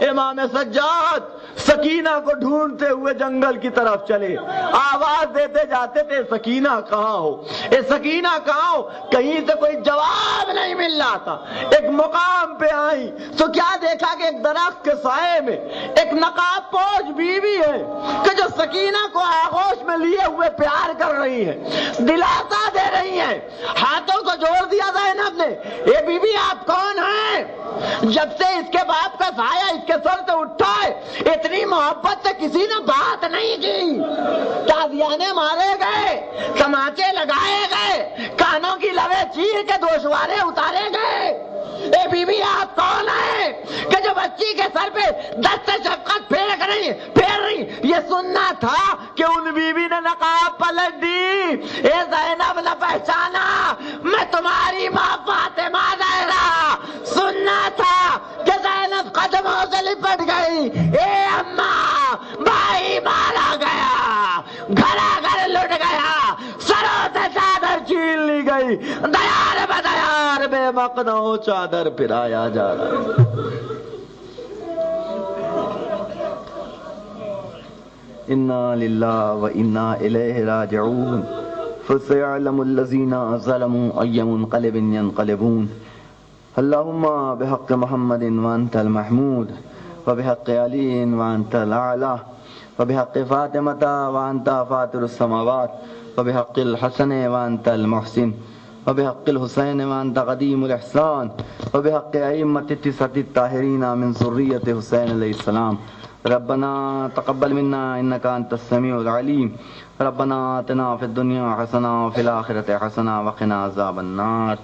امام سجاد سکینہ کو ڈھونڈتے ہوئے جنگل کی طرف چلے. آواز دیتے جاتے تھے، سکینہ کہاں ہو، اے سکینہ کہاں ہو. کہیں سے کوئی جواب نہیں مل رہا تھا. ایک مقام پہ آئی تو کیا دیکھا کہ ایک درخت کے سائے میں ایک نقاب پوش بیوی ہے کہ جو سکینہ کو آغوش میں لیے ہوئے پیار کر رہی ہے، دلاسا دے رہی ہے. ہاتھوں کو جوڑ دیا زینب نے، اے بی بی آپ کون ہیں؟ جب سے اس کے باپ کا سایہ اس کے سر سے اٹھا ہے اتنی محبت سے کسی نے بات نہیں کی. تازیانے مارے گئے، تماچے لگائے گئے، کانوں کی لوے چیر کے دوشوارے اتارے گئے. اے بی بی آپ کون ہیں کہ جو بچی کے سر پہ دست شفقت پھیر رہی. یہ سننا تھا کہ ان بیوی نے نقاب پلٹ دی. اے زینب نہ پہچانا، میں تمہاری ماں فاطمہ زہرا. سننا تھا کہ زینب قدموں سے لپٹ گئی. اے اماں، بھائی مارا گیا، گھرا گھر لٹ گیا، سروں سے چادر چھین لی گئی. دیار بدیار بے مقنع و چادر پھرایا جا رہا ہے. انا للہ و انا الیہ راجعون. فسيعلم الذين ظلموا أي منقلب ينقلبون. اللهم بحق محمد وأنت المحمود، وبحق علي وأنت الأعلى، وبحق فاطمة وأنت فاطر السماوات، وبحق الحسن وأنت المحسن، وبحق الحسين وأنت قديم الإحسان، وبحق أئمة التسعة الطاهرين من ذرية حسين عليه السلام. ربنا تقبل منا إنك أنت السميع العليم. ربنا آتنا في الدنيا حسنة وفي الآخرة حسنة وقنا عذاب النار.